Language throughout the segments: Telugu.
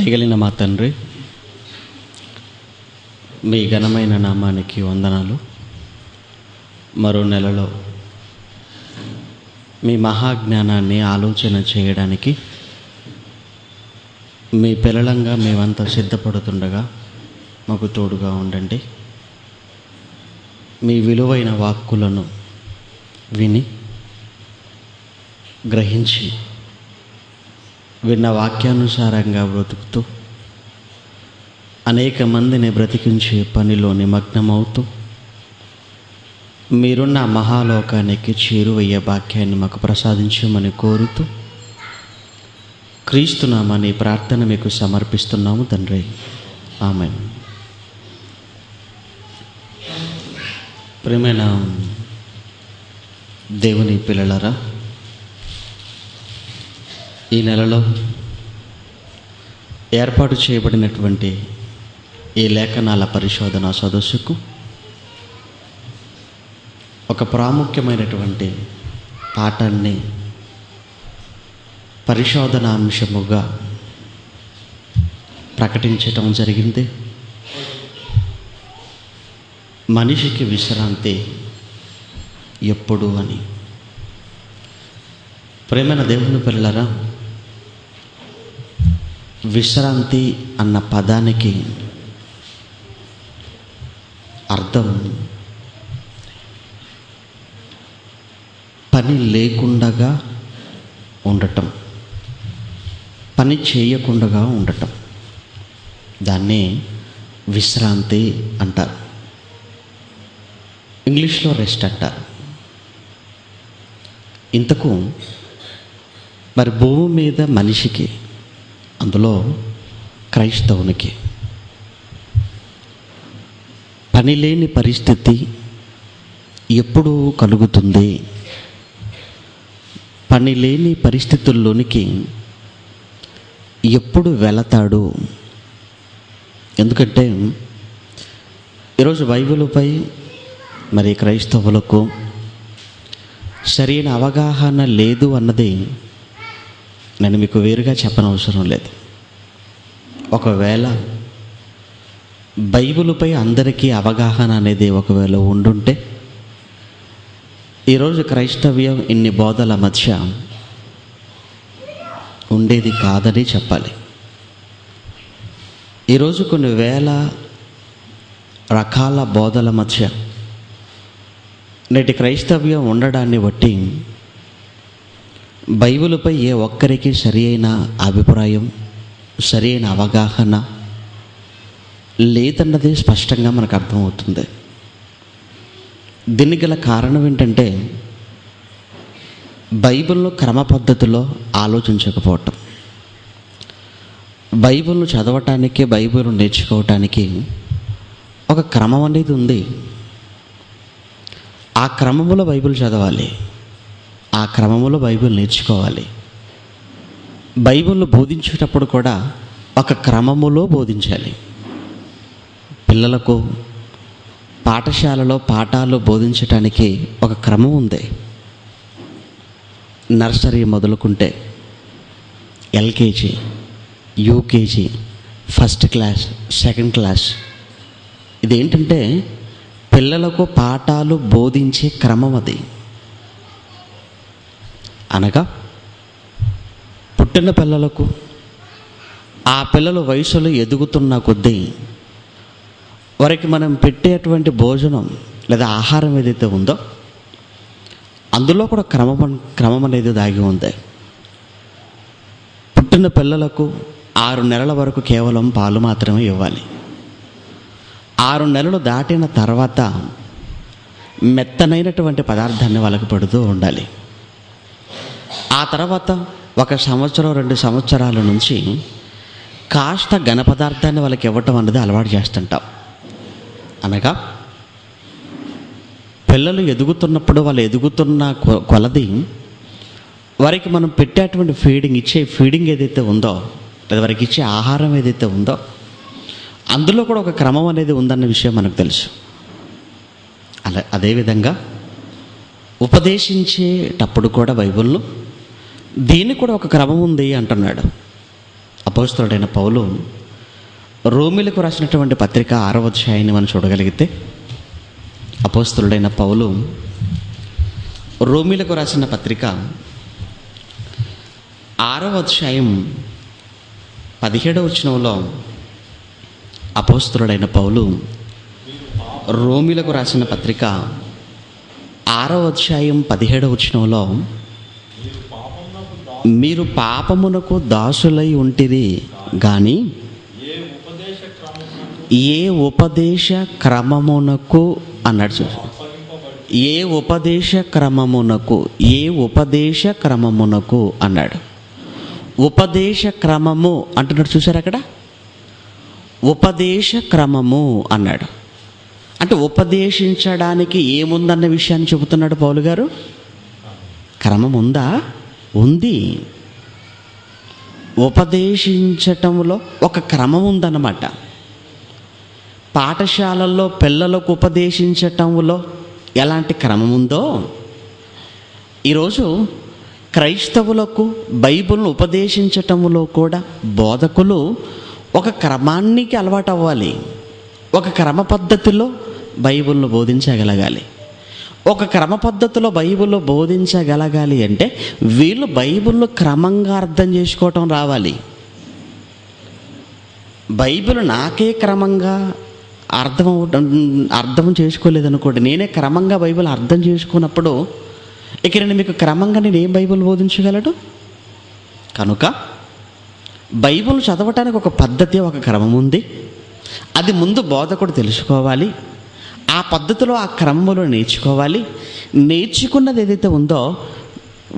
దయగలిగిన మా తండ్రి, మీ ఘనమైన నామానికి వందనాలు. మరో నెలలో మీ మహాజ్ఞానాన్ని ఆలోచన చేయడానికి మీ పిల్లలంగా మేమంతా సిద్ధపడుతుండగా మాకు తోడుగా ఉండండి. మీ విలువైన వాక్కులను విని గ్రహించి విన్న వాక్యానుసారంగా బ్రతుకుతూ అనేక మందిని బ్రతికించే పనిలో నిమగ్నమవుతూ మీరున్న మహాలోకానికి చేరువయ్యే భాగ్యాన్ని మాకు ప్రసాదించమని కోరుతూ క్రీస్తునామని ప్రార్థన మీకు సమర్పిస్తున్నాము తండ్రి. ఆమేన్. ప్రియమైన దేవుని పిల్లలారా, ఈ నెలలో ఏర్పాటు చేయబడినటువంటి ఈ లేఖనాల పరిశోధన సదస్సుకు ఒక ప్రాముఖ్యమైనటువంటి పాఠాన్ని పరిశోధనాంశముగా ప్రకటించటం జరిగింది. మనిషికి విశ్రాంతి ఎప్పుడు అని. ప్రేమైన దేవుని పిల్లలారా, విశ్రాంతి అన్న పదానికి అర్థం పని లేకుండా ఉండటం, పని చేయకుండా ఉండటం. దాన్నే విశ్రాంతి అంటారు. ఇంగ్లీష్లో రెస్ట్ అంటారు. ఇంతకు మరి భూమి మీద మనిషికి, అందులో క్రైస్తవునికి పని లేని పరిస్థితి ఎప్పుడు కలుగుతుంది? పని లేని పరిస్థితుల్లోనికి ఎప్పుడు వెళతాడు? ఎందుకంటే ఈరోజు బైబిలుపై మరి క్రైస్తవులకు సరైన అవగాహన లేదు అన్నది నేను మీకు వేరుగా చెప్పనవసరం లేదు. ఒకవేళ బైబిలుపై అందరికీ అవగాహన అనేది ఒకవేళ ఉండుంటే ఈరోజు క్రైస్తవ్యం ఇన్ని బోధల మధ్య ఉండేది కాదని చెప్పాలి. ఈరోజు కొన్ని వేల రకాల బోధల మధ్య నేటి క్రైస్తవ్యం ఉండడాన్ని బట్టి బైబిలుపై ఏ ఒక్కరికి సరి అయిన అభిప్రాయం, సరి అయిన అవగాహన లేదన్నది స్పష్టంగా మనకు అర్థమవుతుంది. దీనికి గల కారణం ఏంటంటే బైబిల్ను క్రమ పద్ధతిలో ఆలోచించకపోవటం. బైబిల్ను చదవటానికి, బైబిల్ను నేర్చుకోవటానికి ఒక క్రమం అనేది ఉంది. ఆ క్రమములో బైబిల్ చదవాలి, ఆ క్రమములో బైబిల్ నేర్చుకోవాలి. బైబిల్ను బోధించేటప్పుడు కూడా ఒక క్రమములో బోధించాలి. పిల్లలకు పాఠశాలలో పాఠాలు బోధించటానికి ఒక క్రమం ఉంది. నర్సరీ మొదలుకుంటే LKG, UKG, first class, second class. ఇదేంటంటే పిల్లలకు పాఠాలు బోధించే క్రమం అది. అనగా పుట్టిన పిల్లలకు ఆ పిల్లల వయసులో ఎదుగుతున్న కొద్దీ వారికి మనం పెట్టేటువంటి భోజనం లేదా ఆహారం ఏదైతే ఉందో అందులో కూడా క్రమం అనేది దాగి ఉంది. పుట్టిన పిల్లలకు 6 నెలల వరకు కేవలం పాలు మాత్రమే ఇవ్వాలి. 6 నెలలు దాటిన తర్వాత మెత్తనైనటువంటి పదార్థాన్ని వాళ్ళకి పెడుతూ ఉండాలి. ఆ తర్వాత 1 సంవత్సరం 2 సంవత్సరాల నుంచి కాస్త ఘన పదార్థాన్ని వాళ్ళకి ఇవ్వటం అన్నది అలవాటు చేస్తుంటాం. అనగా పిల్లలు ఎదుగుతున్నప్పుడు, వాళ్ళు ఎదుగుతున్న కొలది వారికి మనం పెట్టేటువంటి ఇచ్చే ఫీడింగ్ ఏదైతే ఉందో, లేదా వారికి ఇచ్చే ఆహారం ఏదైతే ఉందో అందులో కూడా ఒక క్రమం అనేది ఉందన్న విషయం మనకు తెలుసు. అదేవిధంగా ఉపదేశించేటప్పుడు కూడా బైబిల్లో దీనికి కూడా ఒక క్రమం ఉంది అంటున్నాడు. అపోస్తలుడైన పౌలు రోమీలకు రాసినటువంటి పత్రిక 6వ అధ్యాయాన్ని మనం చూడగలిగితే, అపోస్తలుడైన పౌలు రోమీలకు రాసిన పత్రిక 6వ అధ్యాయం 17వ వచనంలో అపోస్తలుడైన పౌలు రోమీలకు రాసిన పత్రిక 6వ అధ్యాయం 17వ వచనంలో, మీరు పాపమునకు దాసులై ఉంటిరి కానీ ఏ ఉపదేశ క్రమమునకు అన్నాడు. ఏ ఉపదేశ క్రమమునకు అన్నాడు. ఉపదేశ క్రమము అంటున్నాడు, చూసారు అక్కడ? ఉపదేశ క్రమము అన్నాడు. అంటే ఉపదేశించడానికి ఏముందన్న విషయాన్ని చెబుతున్నాడు పౌలు గారు. క్రమం ఉందా? ఉంది. ఉపదేశించటంలో ఒక క్రమం ఉందన్నమాట. పాఠశాలల్లో పిల్లలకు ఉపదేశించటంలో ఎలాంటి క్రమం ఉందో, ఈరోజు క్రైస్తవులకు బైబిల్ను ఉపదేశించటంలో కూడా బోధకులు ఒక క్రమానికి అలవాటు అవ్వాలి. ఒక క్రమ పద్ధతిలో బైబిల్ను బోధించగలగాలి. ఒక క్రమ పద్ధతిలో బైబిల్లో బోధించగలగాలి అంటే వీళ్ళు బైబిల్ను క్రమంగా అర్థం చేసుకోవటం రావాలి. బైబిల్ నాకే క్రమంగా అర్థం చేసుకోలేదనుకోండి, నేనే క్రమంగా బైబిల్ అర్థం చేసుకున్నప్పుడు ఇక నేను మీకు క్రమంగా నేను ఏం బైబిల్ బోధించగలడు? కనుక బైబిల్ చదవటానికి ఒక పద్ధతి, ఒక క్రమం ఉంది. అది ముందు బోధకుడు తెలుసుకోవాలి. ఆ పద్ధతిలో ఆ క్రమంలో నేర్చుకోవాలి. నేర్చుకున్నది ఏదైతే ఉందో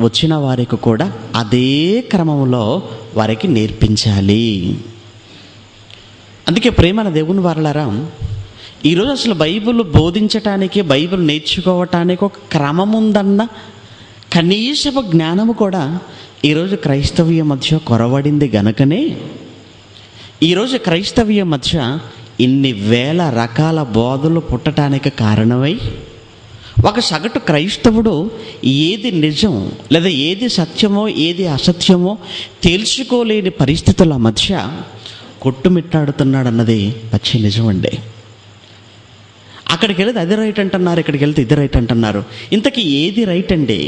వచ్చిన వారికి కూడా అదే క్రమంలో వారికి నేర్పించాలి. అందుకే ప్రేమైన దేవుని వారలారా, ఈరోజు అసలు బైబిల్ బోధించటానికి, బైబిల్ నేర్చుకోవటానికి ఒక క్రమం ఉందన్న కనీసపు జ్ఞానము కూడా ఈరోజు క్రైస్తవ్య మధ్య కొరవడింది గనుకనే ఈరోజు క్రైస్తవ్య మధ్య ఇన్ని వేల రకాల బోధలు పుట్టడానికి కారణమై ఒక సగటు క్రైస్తవుడు ఏది నిజం లేదా ఏది సత్యమో ఏది అసత్యమో తెలుసుకోలేని పరిస్థితుల మధ్య కొట్టుమిట్టాడుతున్నాడు అన్నది పచ్చి నిజం అండి. అక్కడికి వెళ్తే అది రైట్ అంటున్నారు, ఇక్కడికి వెళ్తే ఇది రైట్ అంటున్నారు. ఇంతకీ ఏది రైట్ అండి?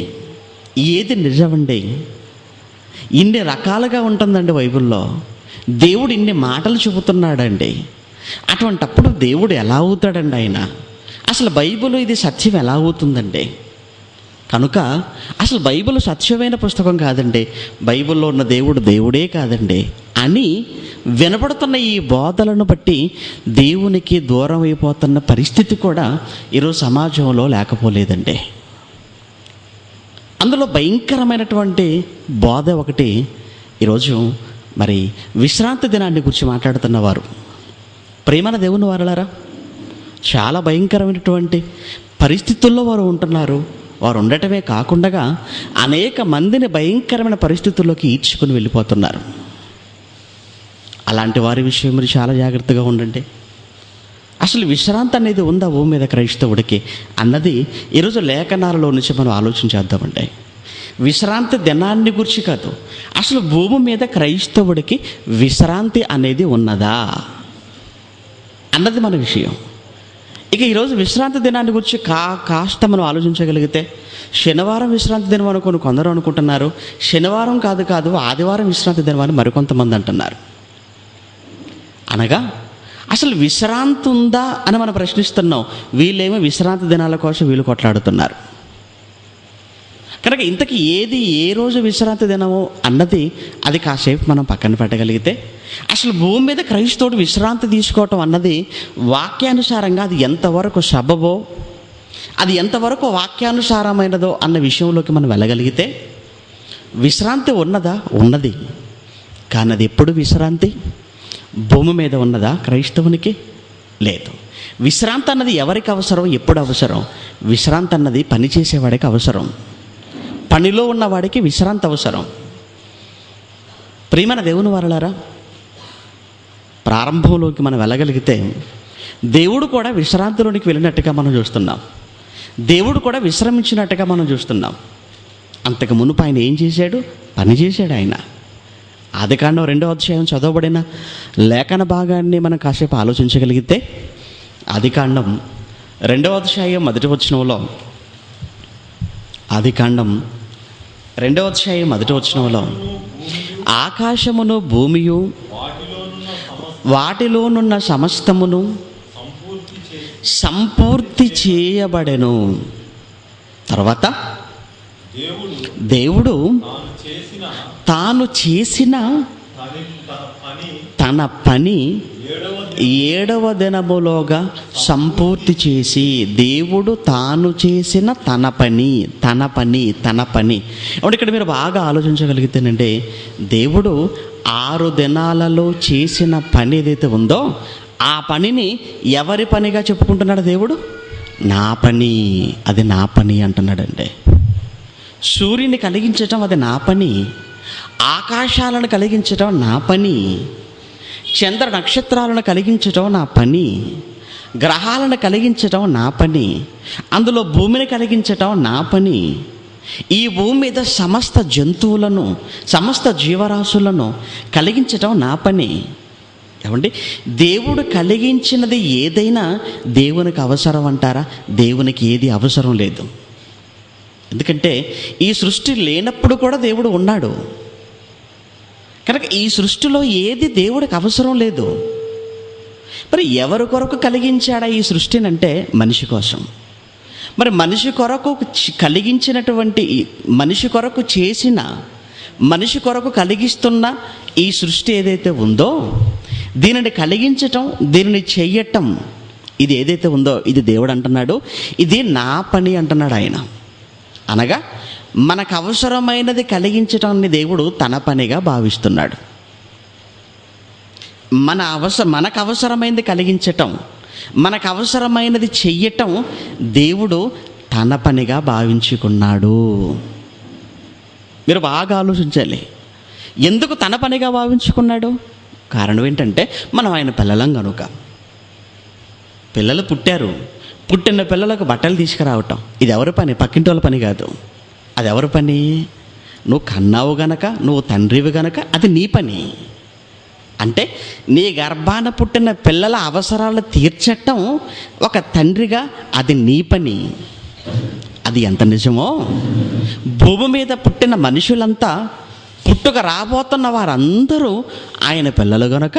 ఏది నిజమండి? ఇన్ని రకాలుగా ఉంటుందండి బైబిల్లో. దేవుడు ఇన్ని మాటలు చెబుతున్నాడండి. అటువంటప్పుడు దేవుడు ఎలా అవుతాడండి? ఆయన అసలు బైబిల్ ఇది సత్యం ఎలా అవుతుందండి? కనుక అసలు బైబిల్ సత్యమైన పుస్తకం కాదండి, బైబిల్లో ఉన్న దేవుడు దేవుడే కాదండి అని వినపడుతున్న ఈ బోధలను బట్టి దేవునికి దూరం అయిపోతున్న పరిస్థితి కూడా ఈరోజు సమాజంలో లేకపోలేదండి. అందులో భయంకరమైనటువంటి బోధ ఒకటి ఈరోజు మరి విశ్రాంతి దినాన్ని గురించి మాట్లాడుతున్నవారు. ప్రేమన దేవుని వారలారా, చాలా భయంకరమైనటువంటి పరిస్థితుల్లో వారు ఉంటున్నారు. వారు ఉండటమే కాకుండా అనేక మందిని భయంకరమైన పరిస్థితుల్లోకి ఈడ్చుకొని వెళ్ళిపోతున్నారు. అలాంటి వారి విషయం మీరు చాలా జాగ్రత్తగా ఉండండి. అసలు విశ్రాంతి అనేది ఉందా భూమి మీద క్రైస్తవుడికి అన్నది ఈరోజు లేఖనాలలో నుంచి మనం ఆలోచించేద్దామండి. విశ్రాంతి దినాన్ని గురించి కాదు, అసలు భూమి మీద క్రైస్తవుడికి విశ్రాంతి అనేది ఉన్నదా అన్నది మన విషయం. ఇక ఈరోజు విశ్రాంతి దినాన్ని గురించి కాస్త మనం ఆలోచించగలిగితే, శనివారం విశ్రాంతి దినం అనుకుని కొందరు అనుకుంటున్నారు, శనివారం కాదు ఆదివారం విశ్రాంతి దినం అని మరికొంతమంది అంటున్నారు. అనగా అసలు విశ్రాంతి ఉందా అని మనం ప్రశ్నిస్తున్నాం. వీళ్ళేమో విశ్రాంతి దినాల కోసం వీళ్ళు కొట్లాడుతున్నారు. కనుక ఇంతకీ ఏది ఏ రోజు విశ్రాంతి దినమో అన్నది అది కాసేపు మనం పక్కన పెట్టగలిగితే, అసలు భూమి మీద క్రైస్తవుడు విశ్రాంతి తీసుకోవటం అన్నది వాక్యానుసారంగా అది ఎంతవరకు సబబో, అది ఎంతవరకు వాక్యానుసారమైనదో అన్న విషయంలోకి మనం వెళ్ళగలిగితే, విశ్రాంతి ఉన్నదా? ఉన్నది. కానీ అది ఎప్పుడు విశ్రాంతి? భూమి మీద ఉన్నదా క్రైస్తవునికి? లేదు. విశ్రాంతి అన్నది ఎవరికి అవసరం? ఎప్పుడు అవసరం? విశ్రాంతి అన్నది పని చేసేవాడికి అవసరం. పనిలో ఉన్నవాడికి విశ్రాంతి అవసరం. ప్రియమైన దేవుని వారలారా, ప్రారంభంలోకి మనం వెళ్ళగలిగితే దేవుడు కూడా విశ్రాంతిలోనికి వెళ్ళినట్టుగా మనం చూస్తున్నాం. దేవుడు కూడా విశ్రమించినట్టుగా మనం చూస్తున్నాం. అంతకు మునుపు ఆయన ఏం చేశాడు? పని చేశాడు. ఆదికాండం 2వ అధ్యాయం చదవబడిన లేఖన భాగాన్ని మనం కాసేపు ఆలోచించగలిగితే, ఆదికాండం 2వ అధ్యాయం 1వ వచనంలో, ఆదికాండం 2వ అధ్యాయం 1వ వచనంలో, ఆకాశమును భూమియు వాటిలోనున్న సమస్తమును సంపూర్తి చేయబడెను. తర్వాత దేవుడు తాను చేసిన తన పని 7వ దినములోగా సంపూర్తి చేసి, దేవుడు తాను చేసిన తన పని. అంటే ఇక్కడ మీరు బాగా ఆలోచించగలిగితేనండి, దేవుడు 6 దినాలలో చేసిన పని ఏదైతే ఉందో ఆ పనిని ఎవరి పనిగా చెప్పుకుంటున్నాడు దేవుడు? నా పని, అది నా పని అంటున్నాడండి. సూర్యుని కలిగించటం అది నా పని, ఆకాశాలను కలిగించటం నా పని, చంద్ర నక్షత్రాలను కలిగించటం నా పని, గ్రహాలను కలిగించటం నా పని, అందులో భూమిని కలిగించటం నా పని, ఈ భూమి మీద సమస్త జంతువులను, సమస్త జీవరాశులను కలిగించటం నా పని. ఏమండి, దేవుడు కలిగించినది ఏదైనా దేవునికి అవసరం అంటారా? దేవునికి ఏది అవసరం లేదు. ఎందుకంటే ఈ సృష్టి లేనప్పుడు కూడా దేవుడు ఉన్నాడు కనుక ఈ సృష్టిలో ఏది దేవుడికి అవసరం లేదు. మరి ఎవరి కొరకు కలిగించాడా ఈ సృష్టిని అంటే మనిషి కోసం. మరి మనిషి కొరకు కలిగించినటువంటి, మనిషి కొరకు చేసిన, మనిషి కొరకు కలిగిస్తున్న ఈ సృష్టి ఏదైతే ఉందో, దీనిని కలిగించటం, దీనిని చెయ్యటం, ఇది ఏదైతే ఉందో ఇది దేవుడు అంటున్నాడు ఇది నా పని అంటున్నాడు ఆయన. అనగా మనకు అవసరమైనది కలిగించటాన్ని దేవుడు తన పనిగా భావిస్తున్నాడు. మనకు అవసరమైనది కలిగించటం, మనకు అవసరమైనది చెయ్యటం దేవుడు తన పనిగా భావించుకున్నాడు. మీరు బాగా ఆలోచించాలి. ఎందుకు తన పనిగా భావించుకున్నాడు? కారణం ఏంటంటే మనం ఆయన పిల్లలం కనుక. పిల్లలు పుట్టారు, పుట్టిన పిల్లలకు బట్టలు తీసుకురావటం ఇది ఎవరి పని? పక్కింటి వాళ్ళ పని కాదు. అది ఎవరి పని? నువ్వు కన్నావు గనక, నువ్వు తండ్రివి గనక అది నీ పని. అంటే నీ గర్భాన పుట్టిన పిల్లల అవసరాలు తీర్చటం ఒక తండ్రిగా అది నీ పని. అది ఎంత నిజమో, భూమి మీద పుట్టిన మనుషులంతా, పుట్టుక రాబోతున్న వారందరూ ఆయన పిల్లలు గనుక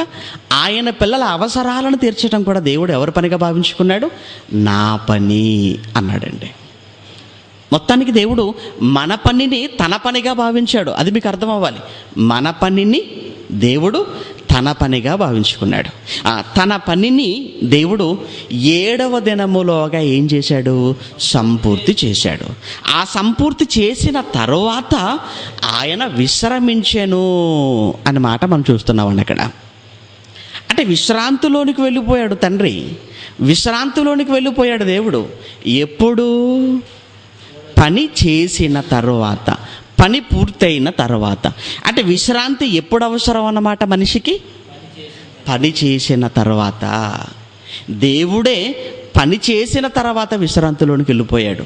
ఆయన పిల్లల అవసరాలను తీర్చడం కూడా దేవుడు ఎవరి పనిగా భావించుకున్నాడు? నా పని అన్నాడండి. మొత్తానికి దేవుడు మన పనిని తన పనిగా భావించాడు. అది మీకు అర్థం అవ్వాలి. మన పనిని దేవుడు తన పనిగా భావించుకున్నాడు. తన పనిని దేవుడు 7వ దినములోగా ఏం చేశాడు? సంపూర్తి చేశాడు. ఆ సంపూర్తి చేసిన తరువాత ఆయన విశ్రమించెను అనే మాట మనం చూస్తున్నామండి అక్కడ. అంటే విశ్రాంతిలోనికి వెళ్ళిపోయాడు తండ్రి, విశ్రాంతిలోనికి వెళ్ళిపోయాడు దేవుడు. ఎప్పుడు? పని చేసిన తర్వాత, పని పూర్తయిన తర్వాత. అంటే విశ్రాంతి ఎప్పుడు అవసరం అన్నమాట మనిషికి? పని చేసిన తర్వాత. దేవుడే పని చేసిన తర్వాత విశ్రాంతిలోనికి వెళ్ళిపోయాడు.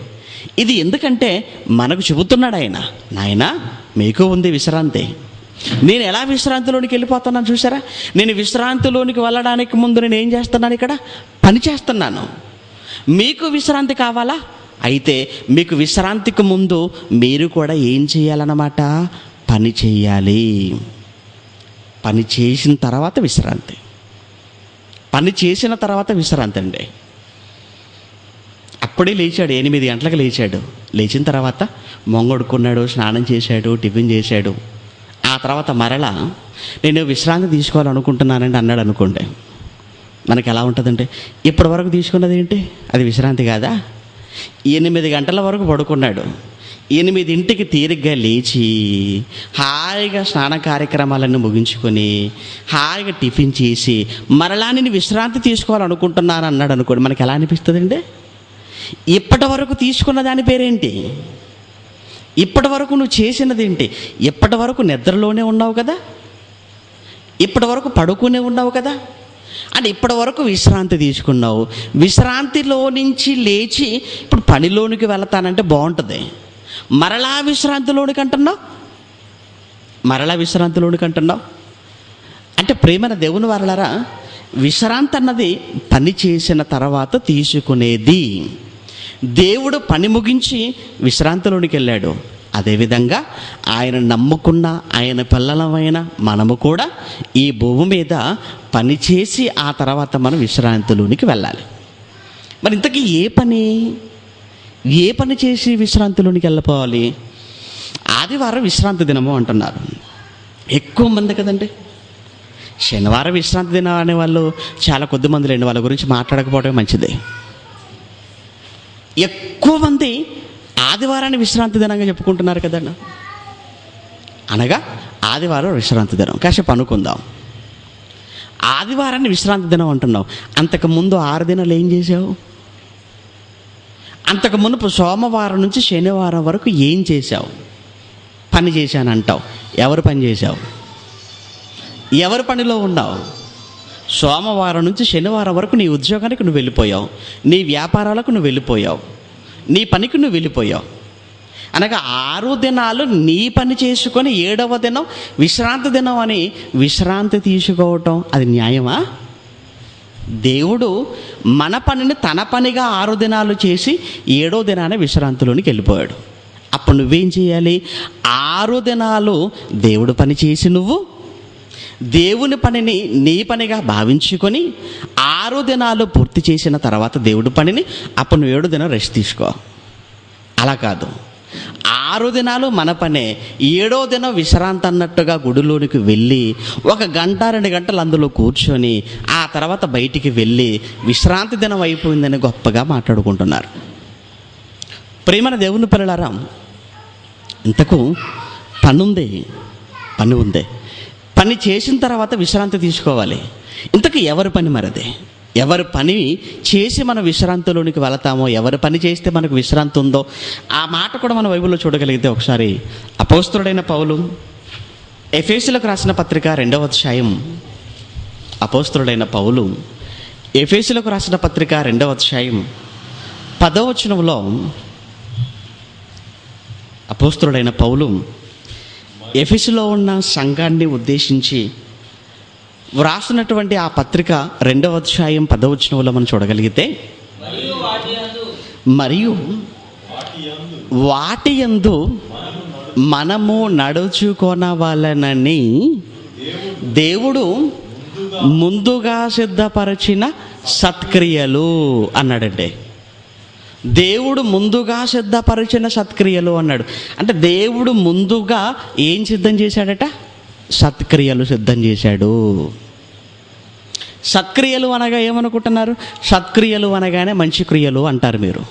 ఇది ఎందుకంటే మనకు చెబుతున్నాడు ఆయన, నాయనా మీకు ఉంది విశ్రాంతి. నేను ఎలా విశ్రాంతిలోనికి వెళ్ళిపోతున్నాను చూసారా? నేను విశ్రాంతిలోనికి వెళ్ళడానికి ముందు నేను ఏం చేస్తున్నాను? ఇక్కడ పని చేస్తున్నాను. మీకు విశ్రాంతి కావాలా? అయితే మీకు విశ్రాంతికి ముందు మీరు కూడా ఏం చేయాలన్నమాట? పని చేయాలి. పని చేసిన తర్వాత విశ్రాంతి. పని చేసిన తర్వాత విశ్రాంతి అండి. అప్పుడే లేచాడు, 8 గంటలకు లేచాడు. లేచిన తర్వాత మొంగొడుకున్నాడు, స్నానం చేశాడు, టిఫిన్ చేశాడు. ఆ తర్వాత మరలా నేను విశ్రాంతి తీసుకోవాలనుకుంటున్నానండి అన్నాడు అనుకోండి. మనకి ఎలా ఉంటుందంటే, ఇప్పటి వరకు తీసుకున్నది ఏంటి? అది విశ్రాంతి కాదా? 8 గంటల వరకు పడుకున్నాడు. 8ంటికి తీరిగ్గా లేచి హాయిగా స్నాన కార్యక్రమాలన్నీ ముగించుకొని హాయిగా టిఫిన్ చేసి మరలా నేను విశ్రాంతి తీసుకోవాలనుకుంటున్నాను అన్నాడు అనుకోండి. మనకి ఎలా అనిపిస్తుందండి? ఇప్పటి వరకు తీసుకున్న దాని పేరేంటి? ఇప్పటి వరకు నువ్వు చేసినది ఏంటి? ఇప్పటి వరకు నిద్రలోనే ఉన్నావు కదా, ఇప్పటి వరకు పడుకునే ఉన్నావు కదా, అంటే ఇప్పటి వరకు విశ్రాంతి తీసుకున్నావు. విశ్రాంతిలో నుంచి లేచి ఇప్పుడు పనిలోనికి వెళతానంటే బాగుంటుంది. మరలా విశ్రాంతిలోనికి అంటున్నావు. మరలా విశ్రాంతిలోనికి అంటున్నావు? అంటే ప్రేమైన దేవుని వారలారా, విశ్రాంతి అన్నది పని చేసిన తర్వాత తీసుకునేది. దేవుడు పని ముగించి విశ్రాంతిలోనికి వెళ్ళాడు. అదేవిధంగా ఆయన నమ్ముకున్న ఆయన పిల్లలమైన మనము కూడా ఈ భూమి మీద పని చేసి ఆ తర్వాత మనం విశ్రాంతిలోనికి వెళ్ళాలి. మరి ఇంతకీ ఏ పని చేసి విశ్రాంతిలోనికి వెళ్ళిపోవాలి? ఆదివారం విశ్రాంతి దినము అంటున్నారు. ఎక్కువ మంది కదండి. శనివారం విశ్రాంతి దినం అనే వాళ్ళు చాలా కొద్ది మంది లేండి. వాళ్ళ గురించి మాట్లాడకపోవడమే మంచిది. ఎక్కువ మంది ఆదివారాన్ని విశ్రాంతి దినంగా చెప్పుకుంటున్నారు కదండి. అనగా ఆదివారం విశ్రాంతి దినం, కాసేపు అనుకుందాం. ఆదివారాన్ని విశ్రాంతి దినం అంటున్నావు. అంతకుముందు 6 దినాలు ఏం చేసావు? అంతకు మునుపు సోమవారం నుంచి శనివారం వరకు ఏం చేశావు? పని చేశానంటావు. ఎవరు పని చేశావు? ఎవరి పనిలో ఉన్నావు? సోమవారం నుంచి శనివారం వరకు నీ ఉద్యోగానికి నువ్వు వెళ్ళిపోయావు, నీ వ్యాపారాలకు నువ్వు వెళ్ళిపోయావు, నీ పనికి నువ్వు వెళ్ళిపోయావు. అనగా 6 దినాలు నీ పని చేసుకొని 7వ దినం విశ్రాంతి దినం అని విశ్రాంతి తీసుకోవటం అది న్యాయమా? దేవుడు మన పనిని తన పనిగా 6 దినాలు చేసి 7వ దినాన విశ్రాంతిలోనికి వెళ్ళిపోయాడు. అప్పుడు నువ్వేం చేయాలి? 6 దినాలు దేవుడు పని చేసి నువ్వు దేవుని పనిని నీ పనిగా భావించుకొని 6 దినాలు పూర్తి చేసిన తర్వాత దేవుడి పనిని అప్పుడు నువ్వు 7వ దినం రెస్ట్ తీసుకో. అలా కాదు, 6 దినాలు మన పనే, 7వ దినం విశ్రాంతి అన్నట్టుగా గుడిలోనికి వెళ్ళి 1 గంట 2 గంటలు అందులో కూర్చొని ఆ తర్వాత బయటికి వెళ్ళి విశ్రాంతి దినం అయిపోయిందని గొప్పగా మాట్లాడుకుంటున్నారు. ప్రియమైన దేవుని పిల్లలారా, ఇంతకు పని ఉంది. పని చేసిన తర్వాత విశ్రాంతి తీసుకోవాలి. ఇంతకు ఎవరి పని మరదే? ఎవరి పని చేసి మనం విశ్రాంతిలోనికి వెళతామో, ఎవరి పని చేస్తే మనకు విశ్రాంతి ఉందో ఆ మాట కూడా మనం బైబిల్లో చూడగలిగితే ఒకసారి అపోస్తలుడైన పౌలు ఎఫెసీయులకు రాసిన పత్రిక 2వ అధ్యాయం, అపోస్తలుడైన పౌలు ఎఫెసీయులకు రాసిన పత్రిక 2వ అధ్యాయం 10వ వచనంలో అపోస్తలుడైన పౌలు ఎఫెసులో ఉన్న సంఘాన్ని ఉద్దేశించి వ్రాసినటువంటి ఆ పత్రిక 2వ అధ్యాయం 10వ వచనంలో మనం చూడగలిగితే, మరియు వాటి యందు మనము నడుచుకొనవలెనని దేవుడు ముందుగా సిద్ధపరిచిన సత్క్రియలు అన్నాడండి. దేవుడు ముందుగా సిద్ధపరిచిన సత్క్రియలు అన్నాడు. అంటే దేవుడు ముందుగా ఏం సిద్ధం చేశాడట? సత్క్రియలు సిద్ధం చేశాడు. సత్క్రియలు అనగా ఏమనుకుంటున్నారు? సత్క్రియలు అనగానే మంచి క్రియలు అంటారు మీరు.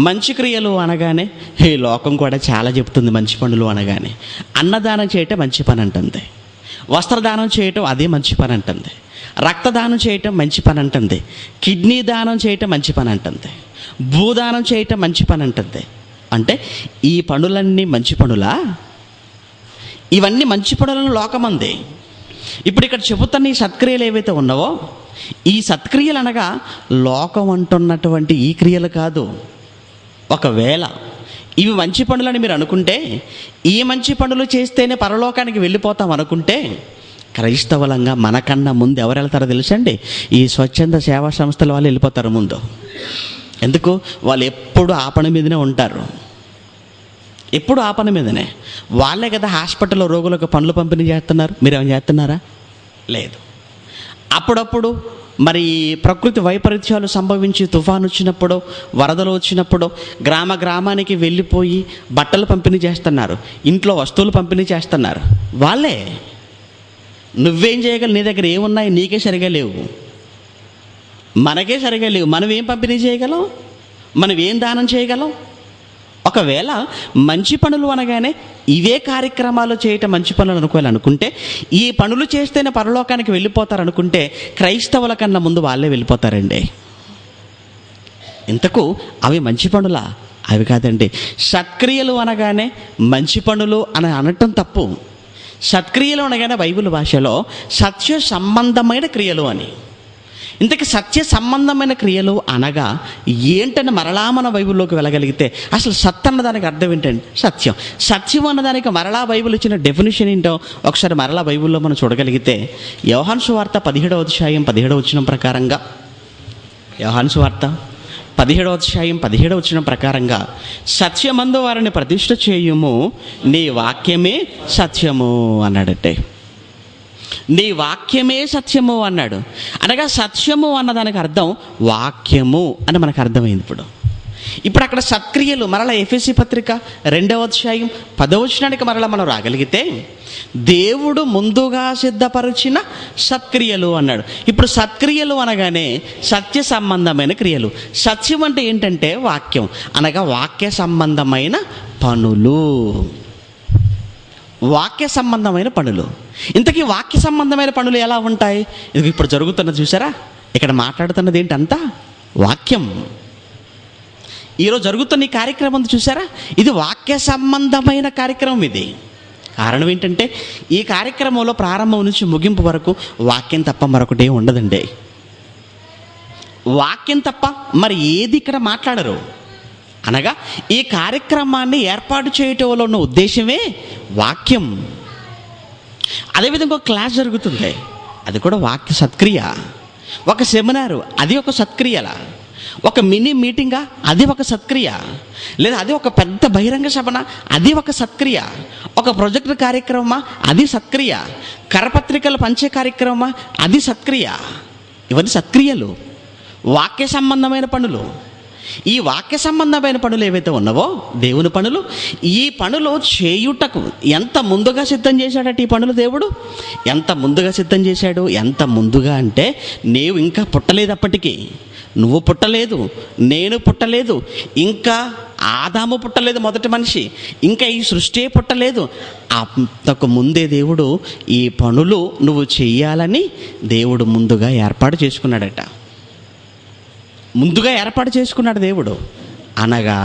మంచి క్రియలు అనగానే ఈ లోకం కూడా చాలా చెప్తుంది. మంచి పనులు అనగానే అన్నదానం చేయటం మంచి పని అంటుంది, వస్త్రదానం చేయటం అదే మంచి పని అంటుంది, రక్తదానం చేయటం మంచి పని అంటుంది, కిడ్నీ దానం చేయటం మంచి పని అంటుంది, భూదానం చేయటం మంచి పని అంటుంది. అంటే ఈ పనులన్నీ మంచి పనులా? ఇవన్నీ మంచి పనులను లోకమంది. ఇప్పుడు ఇక్కడ చెబుతున్న ఈ సత్క్రియలు ఏవైతే ఉన్నావో, ఈ సత్క్రియలు అనగా లోకం అంటున్నటువంటి ఈ క్రియలు కాదు. ఒకవేళ ఇవి మంచి పనులని మీరు అనుకుంటే, ఈ మంచి పనులు చేస్తేనే పరలోకానికి వెళ్ళిపోతాం అనుకుంటే, క్రైస్తవులంగా మనకన్నా ముందు ఎవరు వెళ్తారో తెలుసండి? ఈ స్వచ్ఛంద సేవా సంస్థల వాళ్ళు వెళ్ళిపోతారు ముందు. ఎందుకు? వాళ్ళు ఎప్పుడు ఆ పని మీదనే ఉంటారు, ఎప్పుడు ఆ పని మీదనే. వాళ్ళే కదా హాస్పిటల్లో రోగులకు పనులు పంపిణీ చేస్తున్నారు. మీరేమైనా చేస్తున్నారా? లేదు. అప్పుడప్పుడు మరి ప్రకృతి వైపరీత్యాలు సంభవించి తుఫాను వచ్చినప్పుడు, వరదలు వచ్చినప్పుడు గ్రామానికి వెళ్ళిపోయి బట్టలు పంపిణీ చేస్తున్నారు, ఇంట్లో వస్తువులు పంపిణీ చేస్తున్నారు. వాళ్ళే. నువ్వేం చేయగలవు? నీ దగ్గర ఏమున్నాయి? నీకే సరిగా లేవు, మనకే సరిగా లేవు. మనం ఏం పంపిణీ చేయగలం? మనం ఏం దానం చేయగలం? ఒకవేళ మంచి పనులు అనగానే ఇవే కార్యక్రమాలు చేయటం మంచి పనులు అనుకుంటే, ఈ పనులు చేస్తేనే పరలోకానికి వెళ్ళిపోతారు అనుకుంటే, క్రైస్తవుల కన్నా ముందు వాళ్ళే వెళ్ళిపోతారండి. ఇంతకు అవి మంచి పనులా? అవి కాదండి. సత్క్రియలు అనగానే మంచి పనులు అని అనటం తప్పు. సత్క్రియలు అనగానే బైబిల్ భాషలో సత్య సంబంధమైన క్రియలు అని. ఇంతకీ సత్య సంబంధమైన క్రియలు అనగా ఏంటని మరలా మన బైబిల్లోకి వెళ్ళగలిగితే అసలు సత్ అన్నదానికి అర్థం ఏంటండి? సత్యం. సత్యం అన్నదానికి మరలా బైబిల్ ఇచ్చిన డెఫినేషన్ ఏంటో ఒకసారి మరలా బైబిల్లో మనం చూడగలిగితే యోహాను సువార్త 17వ అధ్యాయం 17వ వచనం ప్రకారంగా, యోహాను సువార్త 17వ అధ్యాయం 17వ వచనం ప్రకారంగా, సత్యమందు వారిని ప్రతిష్ఠ చేయుము, నీ వాక్యమే సత్యము అన్నాడంటే. నీ వాక్యమే సత్యము అన్నాడు. అనగా సత్యము అన్నదానికి అర్థం వాక్యము అని మనకు అర్థమైంది. ఇప్పుడు అక్కడ సత్క్రియలు మరలా ఎఫెసీ పత్రిక 2వ అధ్యాయం 10వ వచనానికి మరలా మనం రాగలిగితే దేవుడు ముందుగా సిద్ధపరిచిన సత్క్రియలు అన్నాడు. ఇప్పుడు సత్క్రియలు అనగానే సత్య సంబంధమైన క్రియలు. సత్యం అంటే ఏంటంటే వాక్యం, అనగా వాక్య సంబంధమైన పనులు. వాక్య సంబంధమైన పనులు. ఇంతకీ వాక్య సంబంధమైన పనులు ఎలా ఉంటాయి? ఇది ఇప్పుడు జరుగుతున్నది చూసారా? ఇక్కడ మాట్లాడుతున్నది ఏంటంతా వాక్యం. ఈరోజు జరుగుతున్న ఈ కార్యక్రమం చూసారా? ఇది వాక్య సంబంధమైన కార్యక్రమం. ఇది కారణం ఏంటంటే ఈ కార్యక్రమంలో ప్రారంభం నుంచి ముగింపు వరకు వాక్యం తప్ప మరొకటి ఉండదండి. వాక్యం తప్ప మరి ఏది ఇక్కడ మాట్లాడరు. అనగా ఈ కార్యక్రమాన్ని ఏర్పాటు చేయటంలో ఉన్న ఉద్దేశమే వాక్యం. అదేవిధంగా ఒక క్లాస్ జరుగుతుంది, అది కూడా వాక్య సత్క్రియ. ఒక సెమినారు, అది ఒక సత్క్రియలా. ఒక మినీ మీటింగా, అది ఒక సత్క్రియ. లేదా అది ఒక పెద్ద బహిరంగ సభన, అది ఒక సత్క్రియ. ఒక ప్రొజెక్టర్ కార్యక్రమమా, అది సత్క్రియ. కరపత్రికలు పంచే కార్యక్రమమా, అది సత్క్రియ. ఇవన్నీ సత్క్రియలు, వాక్య సంబంధమైన పనులు. ఈ వాక్య సంబంధమైన పనులు ఏవైతే ఉన్నావో దేవుని పనులు, ఈ పనులు చేయుటకు ఎంత ముందుగా సిద్ధం చేశాడట ఈ పనులు దేవుడు. ఎంత ముందుగా సిద్ధం చేశాడు? ఎంత ముందుగా అంటే నీవు ఇంకా పుట్టలేదు. అప్పటికి నువ్వు పుట్టలేదు, నేను పుట్టలేదు, ఇంకా ఆదాము పుట్టలేదు మొదటి మనిషి, ఇంకా ఈ సృష్టి పుట్టలేదు. అంతకు ముందే దేవుడు ఈ పనులు నువ్వు చెయ్యాలని దేవుడు ముందుగా ఏర్పాటు చేసుకున్నాడట. ముందుగా ఏర్పాటు చేసుకున్నాడు దేవుడు. అనగా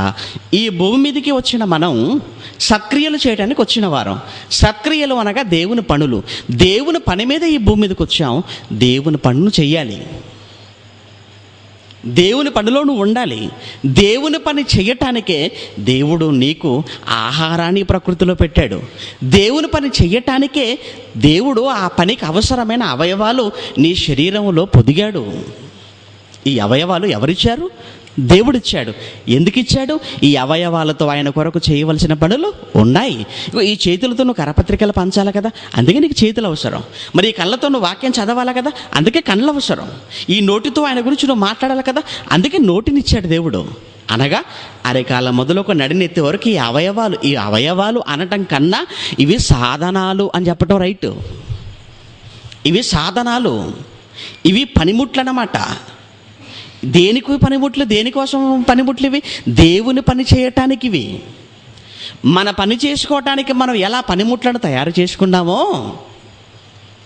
ఈ భూమి మీదకి వచ్చిన మనం సత్క్రియలు చేయడానికి వచ్చిన వారం. సత్క్రియలు అనగా దేవుని పనులు. దేవుని పని మీద ఈ భూమి మీదకి వచ్చాం. దేవుని పనులు చెయ్యాలి. దేవుని పనిలో నువ్వు ఉండాలి. దేవుని పని చెయ్యటానికే దేవుడు నీకు ఆహారాన్ని ప్రకృతిలో పెట్టాడు. దేవుని పని చెయ్యటానికే దేవుడు ఆ పనికి అవసరమైన అవయవాలు నీ శరీరంలో పొదిగాడు. ఈ అవయవాలు ఎవరిచ్చారు? దేవుడిచ్చాడు. ఎందుకు ఇచ్చాడు? ఈ అవయవాలతో ఆయన కొరకు చేయవలసిన పనులు ఉన్నాయి. ఈ చేతులతో నువ్వు కరపత్రికలు పంచాలి కదా, అందుకే నీకు చేతులు అవసరం. మరి ఈ కళ్ళతో నువ్వు వాక్యం చదవాలి కదా, అందుకే కళ్ళు అవసరం. ఈ నోటితో ఆయన గురించి నువ్వు మాట్లాడాలి కదా, అందుకే నోటినిచ్చాడు దేవుడు. అనగా అరెకాల మొదలుకు నడినెత్తి వరకు ఈ అవయవాలు అనటం కన్నా ఇవి సాధనాలు అని చెప్పటం రైట్. ఇవి సాధనాలు, ఇవి పనిముట్లు అన్నమాట. దేనికి పనిముట్లు? దేనికోసం పనిముట్లు ఇవి? దేవుని పని చేయటానికి ఇవి. మన పని చేసుకోవటానికి మనం ఎలా పనిముట్లను తయారు చేసుకున్నామో,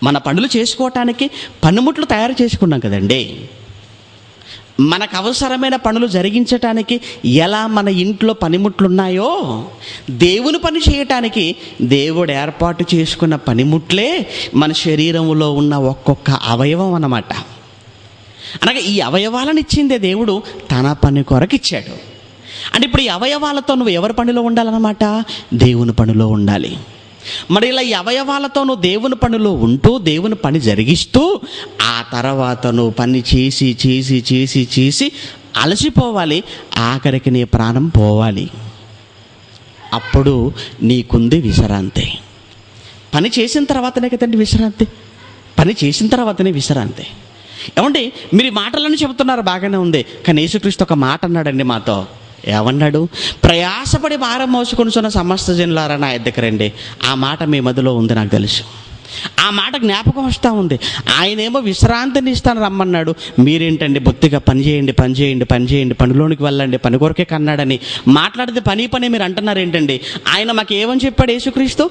మన పనులు చేసుకోవటానికి పనిముట్లు తయారు చేసుకున్నాం కదండి. మనకు అవసరమైన పనులు జరిగించటానికి ఎలా మన ఇంట్లో పనిముట్లు ఉన్నాయో, దేవుని పని చేయటానికి దేవుడు ఏర్పాటు చేసుకున్న పనిముట్లే మన శరీరంలో ఉన్న ఒక్కొక్క అవయవం అన్నమాట. అనగా ఈ అవయవాలను ఇచ్చిందే దేవుడు తన పని కొరకు ఇచ్చాడు. అంటే ఇప్పుడు ఈ అవయవాలతో నువ్వు ఎవరి పనిలో ఉండాలన్నమాట? దేవుని పనిలో ఉండాలి. మరి ఇలా ఈ అవయవాలతో నువ్వు దేవుని పనిలో ఉంటూ దేవుని పని జరిగిస్తూ ఆ తర్వాత నువ్వు పని చేసి చేసి చేసి చేసి అలసిపోవాలి. ఆఖరికి నీ ప్రాణం పోవాలి. అప్పుడు నీకుంది విశ్రాంతి. పని చేసిన తర్వాతనే కదండి విశ్రాంతి. పని చేసిన తర్వాతనే విశ్రాంతి. ఏమంటే మీరు ఈ మాటలను చెబుతున్నారు, బాగానే ఉంది. కానీ యేసుక్రీస్తు ఒక మాట అన్నాడండి మాతో. ఏమన్నాడు? ప్రయాసపడి భారం మోసుకొనుచున్న సమస్త జనులారా నా యొద్దకు రండి. ఆ మాట మీ మధ్యలో ఉంది, నాకు తెలుసు. ఆ మాట జ్ఞాపకం వస్తూ ఉంది. ఆయనేమో విశ్రాంతిని ఇస్తాను రమ్మన్నాడు. మీరేంటండి బొత్తిగా పని చేయండి, పని చేయండి, పని చేయండి, పనిలోనికి వెళ్ళండి, పని కొరకే కన్నాడని మాట్లాడితే పని మీరు అంటున్నారు ఏంటండి? ఆయన మాకు ఏమని చెప్పాడు యేసుక్రీస్తు?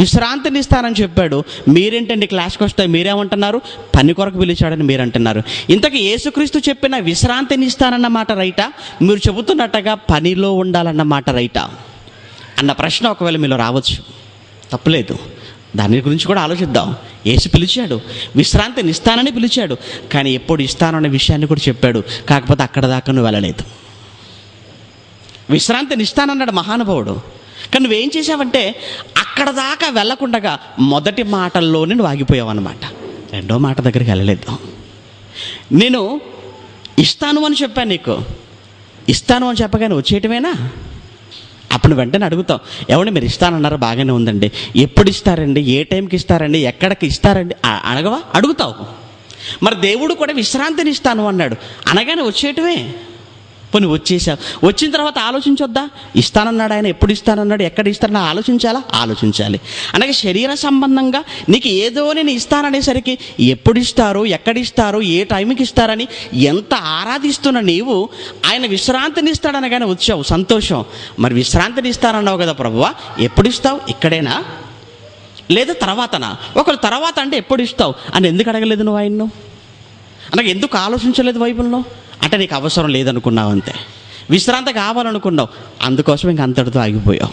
విశ్రాంతిని ఇస్తానని చెప్పాడు. మీరేంటండి క్లాస్కి వస్తే మీరేమంటున్నారు? పని కొరకు పిలిచాడని మీరు అంటున్నారు. ఇంతకీ యేసుక్రీస్తు చెప్పిన విశ్రాంతిని ఇస్తానన్న మాట రైటా? మీరు చెబుతున్నట్టుగా పనిలో ఉండాలన్న మాట రైటా అన్న ప్రశ్న ఒకవేళ మీలో రావచ్చు. తప్పులేదు. దాని గురించి కూడా ఆలోచిద్దాం. యేసు పిలిచాడు, విశ్రాంతిని ఇస్తానని పిలిచాడు, కానీ ఎప్పుడు ఇస్తాననే విషయాన్ని కూడా చెప్పాడు. కాకపోతే అక్కడ దాకా నువ్వు వెళ్ళలేదు. విశ్రాంతిని ఇస్తానన్నాడు మహానుభావుడు, కానీ నువ్వేం చేసావంటే అక్కడ దాకా వెళ్ళకుండగా మొదటి మాటల్లోనే నువ్వు ఆగిపోయావు అన్నమాట. రెండో మాట దగ్గరికి వెళ్ళలేదు. నేను ఇస్తాను అని చెప్పాను, నీకు ఇస్తాను అని చెప్పగానే వచ్చేయటమేనా? అప్పుడు వెంటనే అడుగుతావు, ఎవరిని మీరు ఇస్తానన్నారు, బాగానే ఉందండి, ఎప్పుడు ఇస్తారండి, ఏ టైంకి ఇస్తారండి, ఎక్కడికి ఇస్తారండి అడగవా? అడుగుతావు. మరి దేవుడు కూడా విశ్రాంతిని ఇస్తాను అన్నాడు, అనగానే వచ్చేయటమే. పోనీ వచ్చేసావు, వచ్చిన తర్వాత ఆలోచించొద్దా? ఇస్తానన్నాడు ఆయన, ఎప్పుడు ఇస్తానన్నాడు, ఎక్కడ ఇస్తానన్నా ఆలోచించాలి. అనగా శరీర సంబంధంగా నీకు ఏదో నేను ఇస్తాననేసరికి ఎప్పుడు ఇస్తారు, ఎక్కడ ఇస్తారు, ఏ టైంకి ఇస్తారని ఎంత ఆరాధిస్తున్న నీవు ఆయన విశ్రాంతిని ఇస్తాడనగానే వచ్చావు, సంతోషం. మరి విశ్రాంతిని ఇస్తానన్నావు కదా ప్రభువా, ఎప్పుడు ఇస్తావు? ఇక్కడేనా లేదా తర్వాతనా? ఒకవేళ తర్వాత అంటే ఎప్పుడు ఇస్తావు అని ఎందుకు అడగలేదు నువ్వు ఆయన్ను? అనగా ఎందుకు ఆలోచించలేదు బైబిల్లో? అంటే నీకు అవసరం లేదనుకున్నావు అంతే, విశ్రాంతి కావాలనుకున్నావు, అందుకోసం ఇంక అంతటితో ఆగిపోయావు.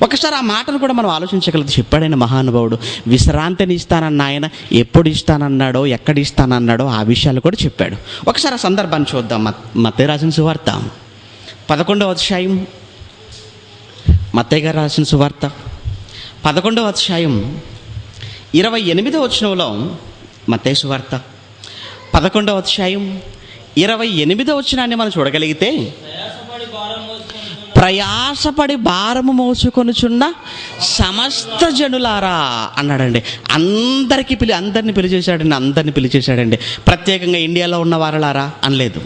ఒకసారి ఆ మాటను కూడా మనం ఆలోచించగలదు. చెప్పాడైన మహానుభావుడు, విశ్రాంతిని ఇస్తానన్న ఆయన ఎప్పుడు ఇస్తానన్నాడో, ఎక్కడ ఇస్తానన్నాడో ఆ విషయాలు కూడా చెప్పాడు. ఒకసారి ఆ సందర్భాన్ని చూద్దాం. మత్తయి రాసిన సువార్త 11వ అధ్యాయం, మత్తయి గారు రాసిన సువార్త 11వ అధ్యాయం 28వ వచనంలో, మత్తయి సువార్త 11వ అధ్యాయం 28వ వచనాన్ని మనం చూడగలిగితే, ప్రయాసపడి భారము మోసుకొనుచున్న సమస్త జనులారా అన్నాడండి. అందరిని పిలిచేశాడండి. ప్రత్యేకంగా ఇండియాలో ఉన్న వారలారా అనలేదు,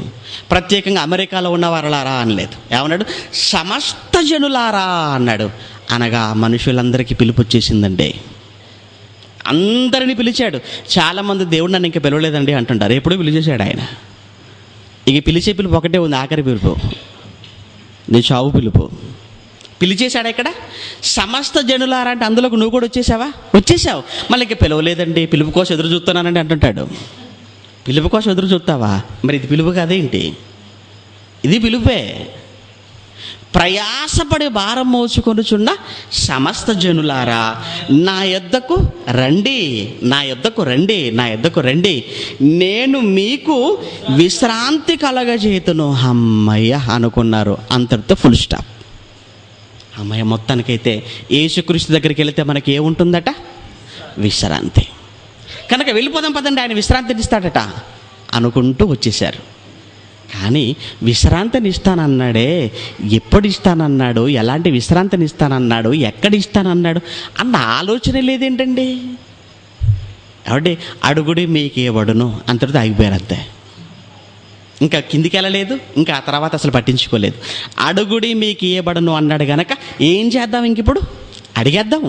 ప్రత్యేకంగా అమెరికాలో ఉన్న వారలారా అనలేదు. ఏమన్నాడు? సమస్త జనులారా అన్నాడు. అనగా మనుషులందరికీ పిలుపు వచ్చేసిందండి. అందరిని పిలిచాడు. చాలామంది దేవుడు నన్ను ఇంకా పిలవలేదండి అంటుంటారు. ఎప్పుడూ పిలిచేశాడు ఆయన. ఇక పిలిచే పిలుపు ఒకటే ఉంది, ఆఖరి పిలుపు, నీ చావు పిలుపు. పిలిచేశాడు ఇక్కడ. సమస్త జనులారా అంటే అందులోకి నువ్వు కూడా వచ్చేసావు. మళ్ళీ ఇంక పిలవలేదండి, పిలుపు కోసం ఎదురు చూస్తున్నానండి అంటుంటాడు. పిలుపు కోసం ఎదురు చూస్తావా? మరి ఇది పిలుపు కాదేంటి? ఇది పిలుపే. ప్రయాసపడి భారం మోసుకొనుచున్న సమస్త జనులారా నా యొద్దకు రండి, నేను మీకు విశ్రాంతి కలగజేతును. అమ్మయ్య అనుకున్నారు, అంతటితో ఫుల్ స్టాప్. అమ్మయ్య, మొత్తానికైతే యేసుక్రీస్తు దగ్గరికి వెళితే మనకి ఏముంటుందట? విశ్రాంతి. కనుక వెళ్ళిపోదాం పదండి, ఆయన విశ్రాంతిని ఇస్తాడట అనుకుంటూ వచ్చేశారు. కానీ విశ్రాంతిని ఇస్తానన్నాడే, ఎప్పుడు ఇస్తానన్నాడు, ఎలాంటి విశ్రాంతిని ఇస్తానన్నాడు, ఎక్కడ ఇస్తానన్నాడు అన్న ఆలోచన లేదేంటండి? కాబట్టి అడుగుడి మీకు ఇవ్వబడును, అంతటితో ఆగిపోయారు అంతే. ఇంకా కిందికి వెళ్ళలేదు, ఇంకా ఆ తర్వాత అసలు పట్టించుకోలేదు. అడుగుడి మీకు ఇవ్వబడును అన్నాడు గనక ఏం చేద్దాం? ఇంక ఇప్పుడు అడిగేద్దాం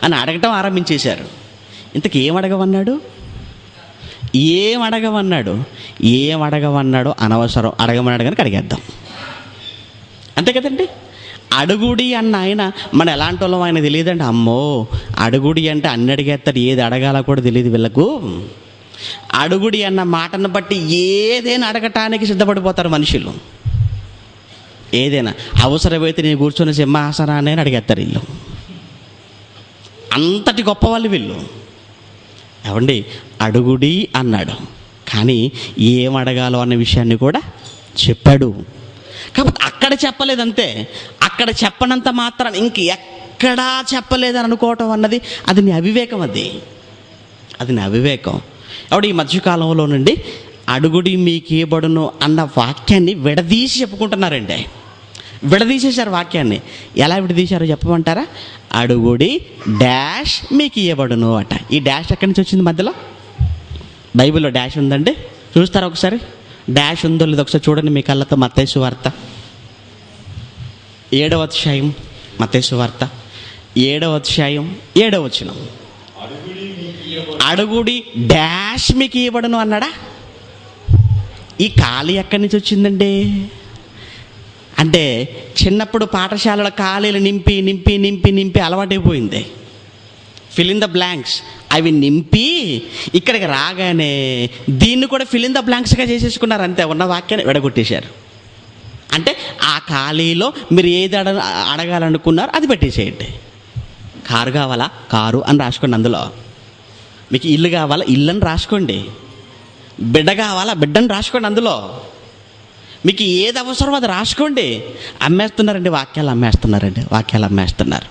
అని అడగటం ఆరంభించేశారు. ఇంతకు ఏం అడగమన్నాడు? ఏం అడగమన్నాడో అనవసరం, అడగమన్నాడు కనుక అడిగేద్దాం, అంతే కదండి. అడుగుడి అన్న ఆయన మన ఎలాంటి వాళ్ళం ఆయన తెలియదండి. అమ్మో, అడుగుడి అంటే అన్ని అడిగేస్తాడు, ఏది అడగాలో కూడా తెలియదు వీళ్ళకు. అడుగుడి అన్న మాటను బట్టి ఏదైనా అడగటానికి సిద్ధపడిపోతారు మనుషులు. ఏదైనా అవసరమైతే నేను కూర్చొని సింహాసనాన్ని అడిగేస్తారు వీళ్ళు. అంతటి గొప్పవాళ్ళు వీళ్ళు. ఏమండి, అడుగుడి అన్నాడు, కానీ ఏం అడగాలో అన్న విషయాన్ని కూడా చెప్పాడు. కాకపోతే అక్కడ చెప్పలేదంతే. అక్కడ చెప్పనంత మాత్రం ఎక్కడా చెప్పలేదని అనుకోవటం అన్నది అది నీ అవివేకం. అది నా అవివేకం. కాబట్టి ఈ మధ్యకాలంలో నుండి అడుగుడి మీకు ఇవ్వబడును అన్న వాక్యాన్ని విడదీసి చెప్పుకుంటున్నారండి. విడదీసేశారు వాక్యాన్ని. ఎలా విడదీశారో చెప్పమంటారా? అడుగుడి డాష్ మీకు ఇవ్వబడును అట. ఈ డాష్ ఎక్కడి నుంచి వచ్చింది? మధ్యలో బైబిల్లో డాష్ ఉందండి, చూస్తారా ఒకసారి? డాష్ ఉందో లేదో ఒకసారి చూడండి మీ కళ్ళతో. మత్తయి సువార్త 7వ అధ్యాయం, మత్తయి సువార్త 7వ అధ్యాయం 7వ వచనం. అడుగుడి డాష్ మీకు ఇవ్వబడును అన్నాడా? ఈ ఖాళీ ఎక్కడి నుంచి వచ్చిందండి? అంటే చిన్నప్పుడు పాఠశాలలో ఖాళీలు నింపి నింపి నింపి నింపి అలవాటైపోయింది. ఫిల్ ఇన్ ద బ్లాంక్స్ అవి నింపి ఇక్కడికి రాగానే దీన్ని కూడా ఫిల్ ఇన్ ద బ్లాంక్స్గా చేసేసుకున్నారు అంతే. ఉన్న వాక్యాన్ని విడగొట్టేశారు. అంటే ఆ ఖాళీలో మీరు ఏది అడగాలనుకున్నారో అది పెట్టేసేయండి. కారు కావాలా, కారు అని రాసుకోండి. అందులో మీకు ఇల్లు కావాలా, ఇల్లు అని రాసుకోండి. బిడ్డ కావాలా, బిడ్డని రాసుకోండి. అందులో మీకు ఏది అవసరమో అది రాసుకోండి. అమ్మేస్తున్నారండి, వాక్యాలు అమ్మేస్తున్నారు.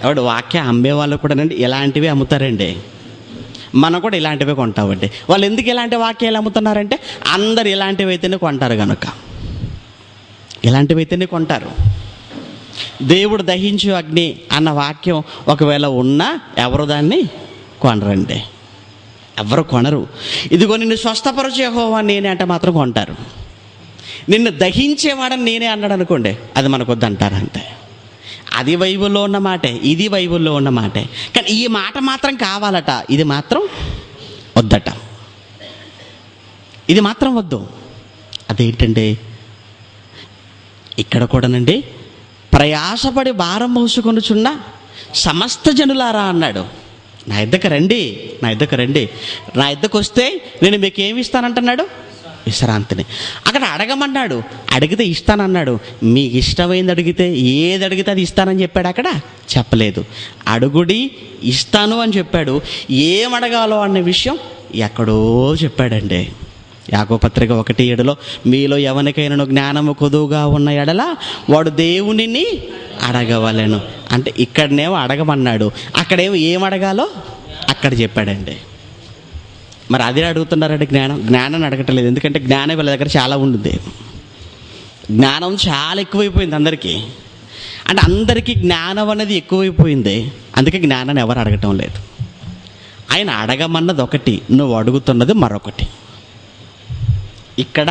ఎవడు వాక్యం అమ్మే వాళ్ళు కూడా అండి ఇలాంటివి అమ్ముతారండి. మనం కూడా ఇలాంటివే కొంటామండి. వాళ్ళు ఎందుకు ఇలాంటి వాక్యాలు అమ్ముతున్నారంటే అందరు ఇలాంటివి అయితేనే కొంటారు కనుక. ఇలాంటివి అయితేనే కొంటారు. దేవుడు దహించు అగ్ని అన్న వాక్యం ఒకవేళ ఉన్నా ఎవరు దాన్ని కొనరండి, ఎవరు కొనరు. ఇదిగో నిన్ను స్వస్థపరచు యెహోవా నేనే అంటే మాత్రం కొంటారు. నిన్ను దహించేవాడని నేనే అన్నాడు అనుకోండి, అది మనకొద్దు అంటారు అంతే. అది బైబిల్లో ఉన్న మాటే, ఇది బైబిల్లో ఉన్న మాటే. కానీ ఈ మాట మాత్రం కావాలట, ఇది మాత్రం వద్దట. ఇది మాత్రం వద్దు. అదేంటండి? ఇక్కడ కూడానండి, ప్రయాసపడి భారం మోసుకొనుచున్న సమస్త జనులారా అన్నాడు. నా యొద్దకు రండి, నా యొద్దకు వస్తే నేను మీకు ఏమి ఇస్తానంటున్నాడు? విశ్రాంతిని. అక్కడ అడగమన్నాడు, అడిగితే ఇస్తానన్నాడు. మీకు ఇష్టమైంది అడిగితే, ఏది అడిగితే అది ఇస్తానని చెప్పాడు. అక్కడ చెప్పలేదు. అడుగుడి ఇస్తాను అని చెప్పాడు. ఏం అడగాలో అనే విషయం ఎక్కడో చెప్పాడండి. యాకోబు పత్రిక 1:7 మీలో ఎవరికైనా జ్ఞానము కొదువుగా ఉన్న ఎడల వాడు దేవునిని అడగవలెను. అంటే ఇక్కడనేమో అడగమన్నాడు, అక్కడేమో ఏం అడగాలో అక్కడ చెప్పాడండి. మరి అదే అడుగుతున్నారంటే జ్ఞానాన్ని అడగటలేదు. ఎందుకంటే జ్ఞానం వీళ్ళ దగ్గర చాలా ఉంటుంది. జ్ఞానం చాలా ఎక్కువైపోయింది అందరికీ. అంటే అందరికీ జ్ఞానం అనేది ఎక్కువైపోయింది. అందుకే జ్ఞానాన్ని ఎవరు అడగటం లేదు. ఆయన అడగమన్నది ఒకటి, నువ్వు అడుగుతున్నది మరొకటి. ఇక్కడ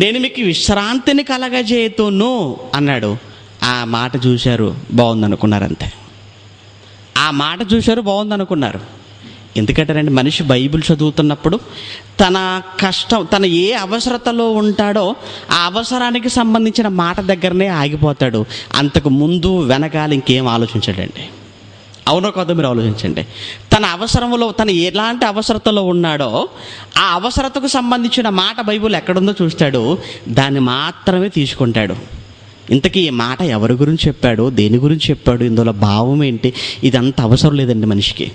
నేను మీకు విశ్రాంతిని కలగజేతును అన్నాడు. ఆ మాట చూశారు, బాగుందనుకున్నారంతే. ఆ మాట చూశారు, బాగుందనుకున్నారు. ఎందుకంటేనండి, మనిషి బైబిల్ చదువుతున్నప్పుడు తన కష్టం, తన ఏ అవసరతలో ఉంటాడో ఆ అవసరానికి సంబంధించిన మాట దగ్గరనే ఆగిపోతాడు. అంతకు ముందు వెనకాల ఇంకేం ఆలోచించాడండి. అవునో కాదో మీరు ఆలోచించండి. తన అవసరంలో, తను ఎలాంటి అవసరతలో ఉన్నాడో ఆ అవసరతకు సంబంధించిన మాట బైబిల్ ఎక్కడుందో చూస్తాడు, దాన్ని మాత్రమే తీసుకుంటాడు. ఇంతకీ ఈ మాట ఎవరి గురించి చెప్పాడు, దేని గురించి చెప్పాడు, ఇందులో భావం ఏంటి, ఇదంత అవసరం లేదండి మనిషికి.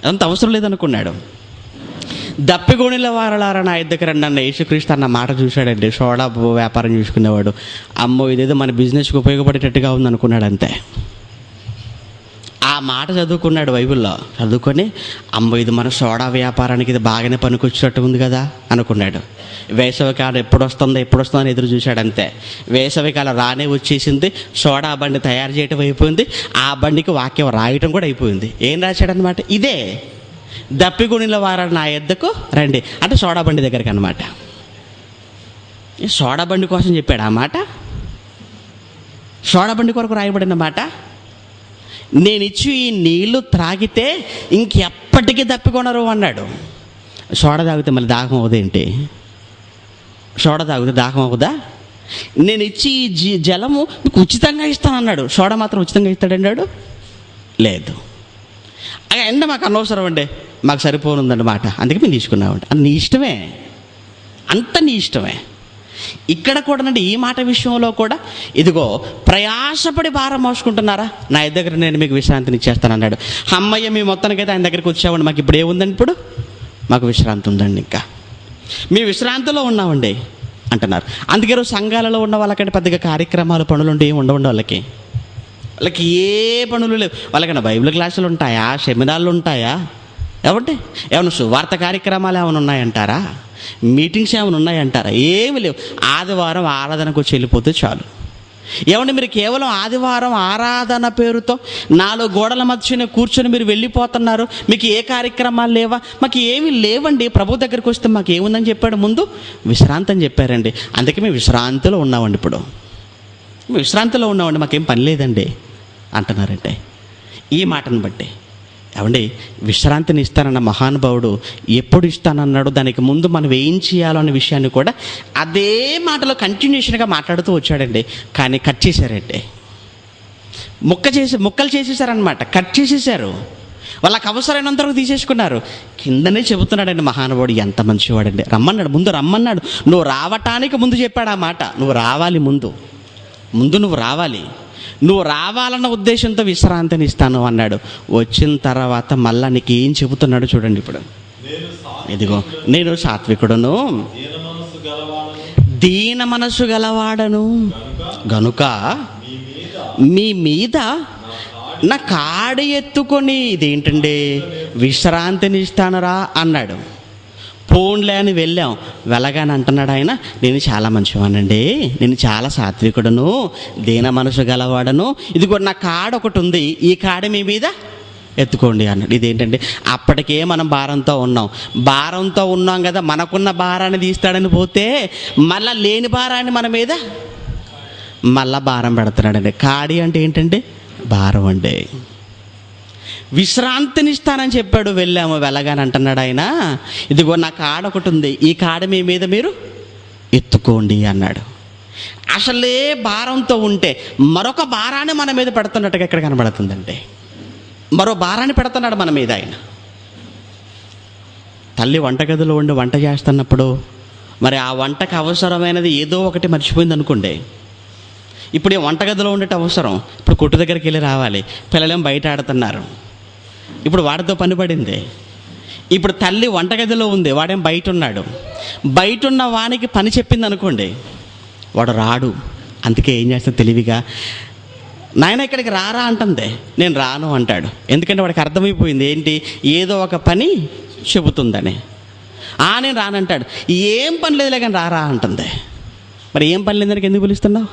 అంత అవసరం లేదనుకున్నాడు. దప్పిగోణిల వారలారా నా యొద్దకు రండి అన్న యేసుక్రీస్తు అన్న మాట చూశాడండి. సోడా వ్యాపారం చూసుకునేవాడు. అమ్మో ఇదేదో మన బిజినెస్కి ఉపయోగపడేటట్టుగా ఉంది అనుకున్నాడు అంతే. ఆ మాట చదువుకున్నాడు బైబిల్లో. చదువుకొని అమ్మో ఇది మన సోడా వ్యాపారానికి ఇది బాగానే పనికొచ్చినట్టు ఉంది కదా అనుకున్నాడు. వేసవికాలం ఎప్పుడు వస్తుందో అని ఎదురు చూశాడు అంతే. వేసవికాలం రానే వచ్చేసింది. సోడా బండి తయారు చేయటం అయిపోయింది. ఆ బండికి వాక్యం రాయటం కూడా అయిపోయింది. ఏం రాశాడనమాట? ఇదే దప్పిగొనిల వారు నా యొద్దకు రండి అంటే సోడా బండి దగ్గరికి అనమాట. సోడా బండి కోసం చెప్పాడు ఆ మాట. సోడా బండి కొరకు రాయబడిన మాట. నేను ఇచ్చి ఈ నీళ్లు త్రాగితే ఇంకెప్పటికీ దప్పికొనరు అన్నాడు. సోడా తాగితే మళ్ళీ దాహం అవుదేంటి? సోడా తాగితే దాహం అవుదా? నేను ఇచ్చి ఈ జలము మీకు ఉచితంగా ఇస్తానన్నాడు. సోడా మాత్రం ఉచితంగా ఇస్తాడన్నాడు? లేదు. అంటే మాకు అనవసరం అండి, మాకు సరిపోనుందండి మాట, అందుకే మేము తీసుకున్నామండి. అది నీ ఇష్టమే, అంత నీ ఇష్టమే. ఇక్కడ కూడా ఈ మాట విషయంలో కూడా ఇదిగో ప్రయాసపడి భారం మోసుకుంటున్నారా, నా దగ్గర నేను మీకు విశ్రాంతిని ఇచ్చేస్తానన్నాడు. అమ్మయ్య మీ మొత్తానికైతే ఆయన దగ్గరికి వచ్చామండి, మాకు ఇప్పుడు ఏముందండి, ఇప్పుడు మాకు విశ్రాంతి ఉందండి, ఇంకా మీ విశ్రాంతిలో ఉన్నామండి అంటున్నారు. అందుకే సంఘాలలో ఉన్న వాళ్ళకంటే పెద్దగా కార్యక్రమాలు పనులు ఉంటే ఏమి ఉండవండి. వాళ్ళకి ఏ పనులు లేవు. వాళ్ళకన్నా బైబిల్ క్లాసులు ఉంటాయా, సెమినార్లు ఉంటాయా, ఏమన్నా సువార్త కార్యక్రమాలు ఏమైనా ఉన్నాయంటారా, మీటింగ్స్ ఏమైనా ఉన్నాయంటారా? ఏమి లేవు. ఆదివారం ఆరాధనకు వచ్చి వెళ్ళిపోతే చాలు. ఏమంటే మీరు కేవలం ఆదివారం ఆరాధన పేరుతో 4 గోడల మధ్యన కూర్చొని మీరు వెళ్ళిపోతున్నారు. మీకు ఏ కార్యక్రమాలు లేవా? మాకు ఏమీ లేవండి. ప్రభు దగ్గరికి వస్తే మాకు ఏముందని చెప్పాడు? ముందు విశ్రాంతి అని చెప్పారండి. అందుకే మేము విశ్రాంతిలో ఉన్నామండి. ఇప్పుడు మేము విశ్రాంతిలో ఉన్నామండి, మాకేం పని లేదండి అంటున్నారంటే ఈ మాటను బట్టి. ఏమండి, విశ్రాంతిని ఇస్తానన్న మహానుభావుడు ఎప్పుడు ఇస్తానన్నాడు, దానికి ముందు మనం ఏం చేయాలో అనే విషయాన్ని కూడా అదే మాటలో కంటిన్యూషన్గా మాట్లాడుతూ వచ్చాడండి. కానీ కట్ చేశారండి, ముక్కలు చేసేసారనమాట, కట్ చేసేసారు. వాళ్ళకి అవసరమైనంత వరకు తీసేసుకున్నారు. కిందనే చెబుతున్నాడండి మహానుభావుడు, ఎంత మంచివాడండి. రమ్మన్నాడు, ముందు రమ్మన్నాడు. నువ్వు రావటానికి ముందు చెప్పాడు ఆ మాట. నువ్వు రావాలి, ముందు నువ్వు రావాలి. నువ్వు రావాలన్న ఉద్దేశంతో విశ్రాంతిని ఇస్తాను అన్నాడు. వచ్చిన తర్వాత మళ్ళా నీకు ఏం చెబుతున్నాడు చూడండి. ఇప్పుడు ఇదిగో నేను సాత్వికుడును, దీన మనసు గలవాడను గనుక మీ మీద నా కాడి ఎత్తుకొని, ఇదేంటండి విశ్రాంతిని ఇస్తానరా అన్నాడు. పోన్లే అని వెళ్ళాం. వెళ్ళగానే అంటున్నాడు ఆయన, నేను చాలా మంచివానండి, నేను చాలా సాత్వికుడును, దీన మనసు గలవాడను, ఇదిగో నా కాడ ఒకటి ఉంది, ఈ కాడ మీ మీద ఎత్తుకోండి అన్నాడు. ఇదేంటండి, అప్పటికే మనం భారంతో ఉన్నాం కదా, మనకున్న భారాన్ని తీస్తాడని పోతే మళ్ళా లేని భారాన్ని మన మీద మళ్ళా భారం పెడుతున్నాడండి. కాడి అంటే ఏంటండి, భారం అండి. విశ్రాంతిని ఇస్తానని చెప్పాడు, వెళ్ళాము. వెళ్ళగానే అంటున్నాడు ఆయన, ఇదిగో నా కాడ ఒకటి ఉంది, ఈ కాడ మీ మీద మీరు ఎత్తుకోండి అన్నాడు. అసలే భారంతో ఉంటే మరొక భారాన్ని మన మీద పెడుతున్నట్టుగా ఎక్కడ కనబడుతుందంటే, మరో భారాన్ని పెడుతున్నాడు మన మీద ఆయన. తల్లి వంటగదిలో ఉండి వంట చేస్తున్నప్పుడు మరి ఆ వంటకు అవసరమైనది ఏదో ఒకటి మర్చిపోయింది అనుకోండి. ఇప్పుడు ఈ వంటగదిలో ఉండేటి అవసరం, ఇప్పుడు కొట్టు దగ్గరికి వెళ్ళి రావాలి, పిల్లలేం బయట ఆడుతున్నారు, ఇప్పుడు వాడితో పని పడింది. ఇప్పుడు తల్లి వంటగదిలో ఉంది, వాడేం బయట ఉన్నాడు. బయట ఉన్న వానికి పని చెప్పింది అనుకోండి, వాడు రాడు. అందుకే ఏం చేస్తాడు తెలివిగా, నాయన ఇక్కడికి రారా అంటుంది, నేను రాను అంటాడు. ఎందుకంటే వాడికి అర్థమైపోయింది ఏంటి, ఏదో ఒక పని చెబుతుందని. నేను రానంటాడు. ఏం పని లేదులే కానీ రారా అంటుంది. మరి ఏం పని లేని దానికి ఎందుకు పిలుస్తున్నావు?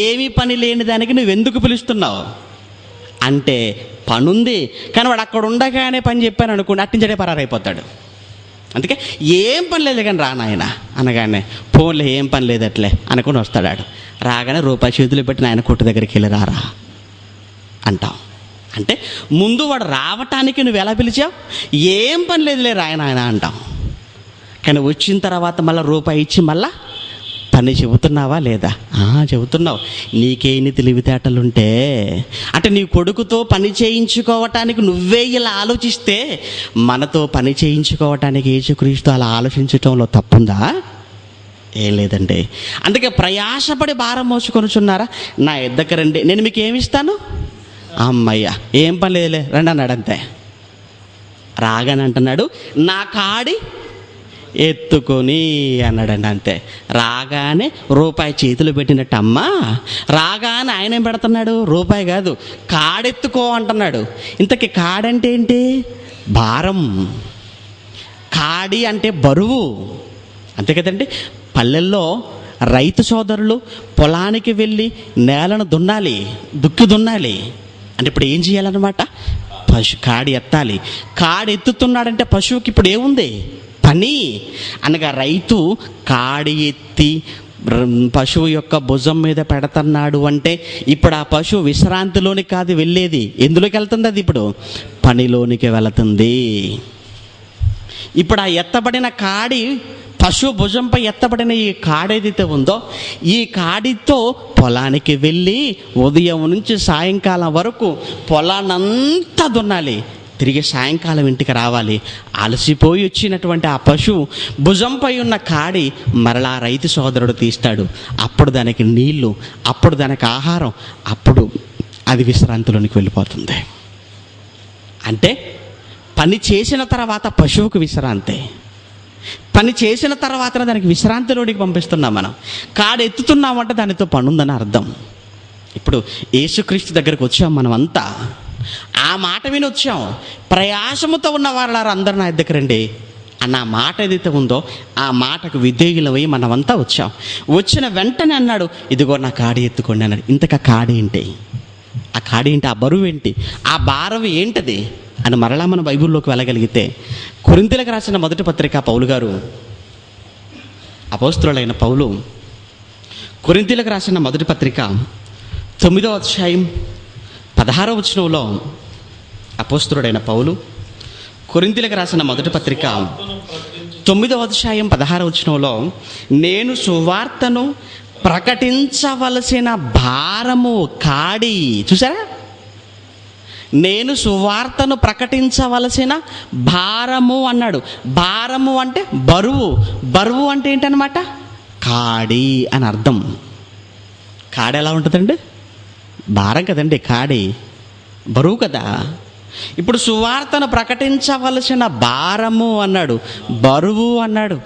ఏమీ పని లేని దానికి నువ్వెందుకు పిలుస్తున్నావు అంటే, పనుంది కానీ వాడు అక్కడ ఉండగానే పని చెప్పాను అనుకోండి, అట్టించడే పరారైపోతాడు. అందుకే ఏం పని లేదు కానీ రానాయన అనగానే, ఫోన్లో ఏం పని లేదు అట్లే అనుకుని వస్తాడు. రాగానే రూపాయి చేతులు పెట్టి నాయన కొట్టు దగ్గరికి వెళ్ళి రారా అంటాం. అంటే ముందు వాడు రావటానికి నువ్వు ఎలా పిలిచావు, ఏం పని లేదులే రాయనాయన అంటాం. కానీ వచ్చిన తర్వాత మళ్ళీ రూపాయి ఇచ్చి మళ్ళా పని చెబుతున్నావా లేదా? చెబుతున్నావు. నీకేని తెలివితేటలుంటే, అంటే నీ కొడుకుతో పని చేయించుకోవటానికి నువ్వే ఇలా ఆలోచిస్తే, మనతో పని చేయించుకోవటానికి యేసుక్రీస్తు అలా ఆలోచించటంలో తప్పుందా? ఏం లేదండి. అందుకే ప్రయాసపడి భారం మోసుకొనుచున్నారా, నా ఎద్దకు రండి, నేను మీకు ఏమిస్తాను. అమ్మయ్య ఏం పని లేదులే రండి అన్నాడు. అంతే. రాగానే అంటున్నాడు, నా కాడి ఎత్తుకొని అన్నాడండి. అంతే. రాగానే రూపాయి చేతులు పెట్టినట్టు అమ్మ, రాగానే ఆయన ఏం పెడుతున్నాడు, రూపాయి కాదు కాడెత్తుకో అంటున్నాడు. ఇంతకీ కాడంటే ఏంటి? భారం. కాడి అంటే బరువు, అంతే కదండి. పల్లెల్లో రైతు సోదరులు పొలానికి వెళ్ళి నేలను దున్నాలి, దుక్కి దున్నాలి అంటే ఇప్పుడు ఏం చేయాలన్నమాట, కాడి ఎత్తాలి. కాడి ఎత్తుతున్నాడంటే పశువుకి ఇప్పుడు ఏముంది, పని. అనగా రైతు కాడి ఎత్తి పశువు యొక్క భుజం మీద పెడుతున్నాడు అంటే ఇప్పుడు ఆ పశువు విశ్రాంతిలోనికి కాదు వెళ్ళేది, ఎందులోకి వెళ్తుంది? అది ఇప్పుడు పనిలోనికి వెళుతుంది. ఇప్పుడు ఆ ఎత్తబడిన కాడి, పశువు భుజంపై ఎత్తబడిన ఈ కాడేదైతే ఉందో, ఈ కాడితో పొలానికి వెళ్ళి ఉదయం నుంచి సాయంకాలం వరకు పొలాన్నంతా దున్నాలి. తిరిగి సాయంకాలం ఇంటికి రావాలి. అలసిపోయి వచ్చినటువంటి ఆ పశువు భుజంపై ఉన్న కాడి మరలా రైతు సోదరుడు తీస్తాడు. అప్పుడు దానికి నీళ్లు, అప్పుడు దానికి ఆహారం, అప్పుడు అది విశ్రాంతిలోనికి వెళ్ళిపోతుంది. అంటే పని చేసిన తర్వాత పశువుకు విశ్రాంతి, పని చేసిన తర్వాత దానికి విశ్రాంతిలోనికి పంపిస్తున్నాం మనం. కాడు ఎత్తుతున్నామంటే దానితో పని ఉందని అర్థం. ఇప్పుడు యేసుక్రీస్తు దగ్గరకు వచ్చాం మనం అంతా, ఆ మాట విని వచ్చాం. ప్రయాసముతో ఉన్న వారు అందరూ నా దగ్గర రండి అన్న మాట ఏదైతే ఉందో ఆ మాటకు విధేయులమై మనమంతా వచ్చాం. వచ్చిన వెంటనే అన్నాడు, ఇదిగో నా కాడి ఎత్తుకోండి అన్నాడు. ఇంతక కాడి ఏంటి, ఆ కాడి ఏంటి, ఆ బరువు ఏంటి, ఆ భారం ఏంటది అని మరలా మన బైబిల్లోకి వెళ్ళగలిగితే, కొరింథీయులకు రాసిన మొదటి పత్రిక పౌలు గారు, అపోస్తలుడైన పౌలు కొరింథీయులకు రాసిన మొదటి పత్రిక 9వ అధ్యాయం 16వ వచనంలో, అపోస్తలుడైన పౌలు కొరింథీయులకు రాసిన మొదటి పత్రిక 9వ అధ్యాయం 16వ వచనంలో, నేను సువార్తను ప్రకటించవలసిన భారము కాడి, చూసారా, నేను సువార్తను ప్రకటించవలసిన భారము అన్నాడు. భారము అంటే బరువు. బరువు అంటే ఏంటనమాట? కాడి అని అర్థం. కాడి ఎలా ఉంటుందండి? భారం కదండి కాడి, బరువు కదా. ఇప్పుడు సువార్తను ప్రకటించవలసిన భారము అన్నాడు, బరువు అన్నాడు,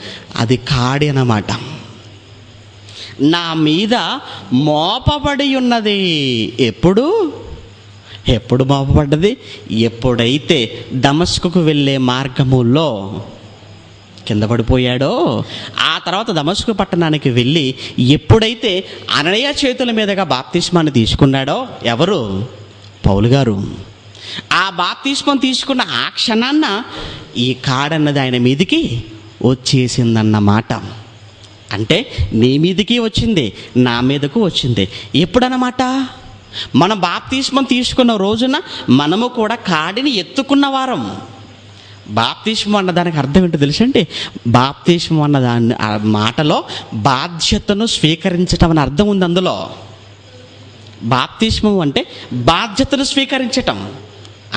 అది కాడి అన్నమాట. నా మీద మోపబడి ఉన్నది. ఎప్పుడు మోపబడ్డది? ఎప్పుడైతే దమస్కుకు వెళ్ళే మార్గములో కింద పడిపోయాడో, ఆ తర్వాత దమస్కు పట్టణానికి వెళ్ళి ఎప్పుడైతే అననీయ చేతుల మీదుగా బాప్తిస్మాన్ని తీసుకున్నాడో, ఎవరు? పౌలు గారు. ఆ బాప్తిస్మం తీసుకున్న ఆ క్షణాన్న ఈ కాడన్నది ఆయన మీదికి వచ్చేసిందన్నమాట. అంటే నీ మీదికి వచ్చింది, నా మీదకు వచ్చింది. ఎప్పుడన్నమాట? మనం బాప్తిస్మం తీసుకున్న రోజున మనము కూడా కాడిని ఎత్తుకున్న వారం. బాప్తిస్మం అన్న దానికి అర్థం ఏంటో తెలుసండి? బాప్తిస్మం అన్న దాని మాటలో బాధ్యతను స్వీకరించటం అని అర్థం ఉంది. అందులో బాప్తిస్మం అంటే బాధ్యతను స్వీకరించటం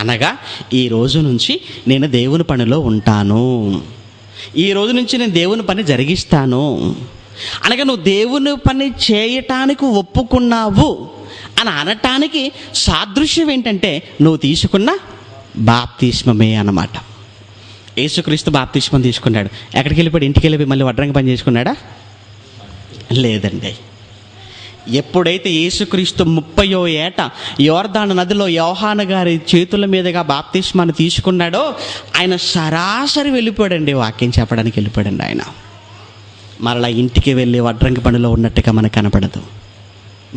అనగా, ఈ రోజు నుంచి నేను దేవుని పనిలో ఉంటాను, ఈ రోజు నుంచి నేను దేవుని పని జరిగిస్తాను అనగా నువ్వు దేవుని పని చేయటానికి ఒప్పుకున్నావు అని అనటానికి సాదృశ్యం ఏంటంటే నువ్వు తీసుకున్న బాప్తిస్మమే అన్నమాట. యేసుక్రీస్తు బాప్తిస్మం తీసుకున్నాడు. ఎక్కడికి వెళ్ళిపోయాడు? ఇంటికి వెళ్ళిపోయి మళ్ళీ వడ్రంగి పని చేసుకున్నాడా? లేదండి. ఎప్పుడైతే యేసుక్రీస్తు 30వ ఏట యోర్దాను నదిలో యోహాను గారి చేతుల మీదుగా బాప్తిస్మాన్ని తీసుకున్నాడో, ఆయన సరాసరి వెళ్ళిపోయాడండి, వాక్యం చెప్పడానికి వెళ్ళిపోయాడండి. ఆయన మరలా ఇంటికి వెళ్ళి వడ్రంగి పనిలో ఉన్నట్టుగా మనకు కనపడదు.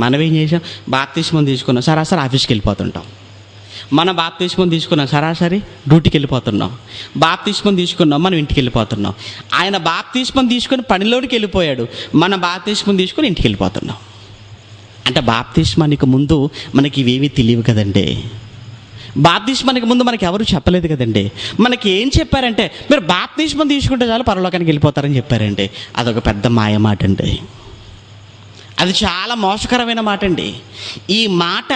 మనం ఏం చేసాం? బాప్తిస్మం తీసుకున్నాం, సరాసరి ఆఫీస్కి వెళ్ళిపోతుంటాం. మన బాప్తిస్మం తీసుకున్నాం, సరాసరి డ్యూటీకి వెళ్ళిపోతున్నాం. బాప్తిస్మం తీసుకున్నాం, మనం ఇంటికి వెళ్ళిపోతున్నాం. ఆయన బాప్తిస్మం తీసుకొని పనిలోకి వెళ్ళిపోయాడు, మన బాప్తిస్మం తీసుకొని ఇంటికి వెళ్ళిపోతున్నాం. అంటే బాప్తిస్మానికి ముందు మనకి ఇవేమీ తెలియవు కదండి. బాప్తిస్మానికి ముందు మనకి ఎవరు చెప్పలేదు కదండి. మనకి ఏం చెప్పారంటే, మీరు బాప్తిస్మం తీసుకుంటే చాలు పరలోకానికి వెళ్ళిపోతారని చెప్పారండి. అదొక పెద్ద మాయ మాట అండి. అది చాలా మోసకరమైన మాట అండి. ఈ మాట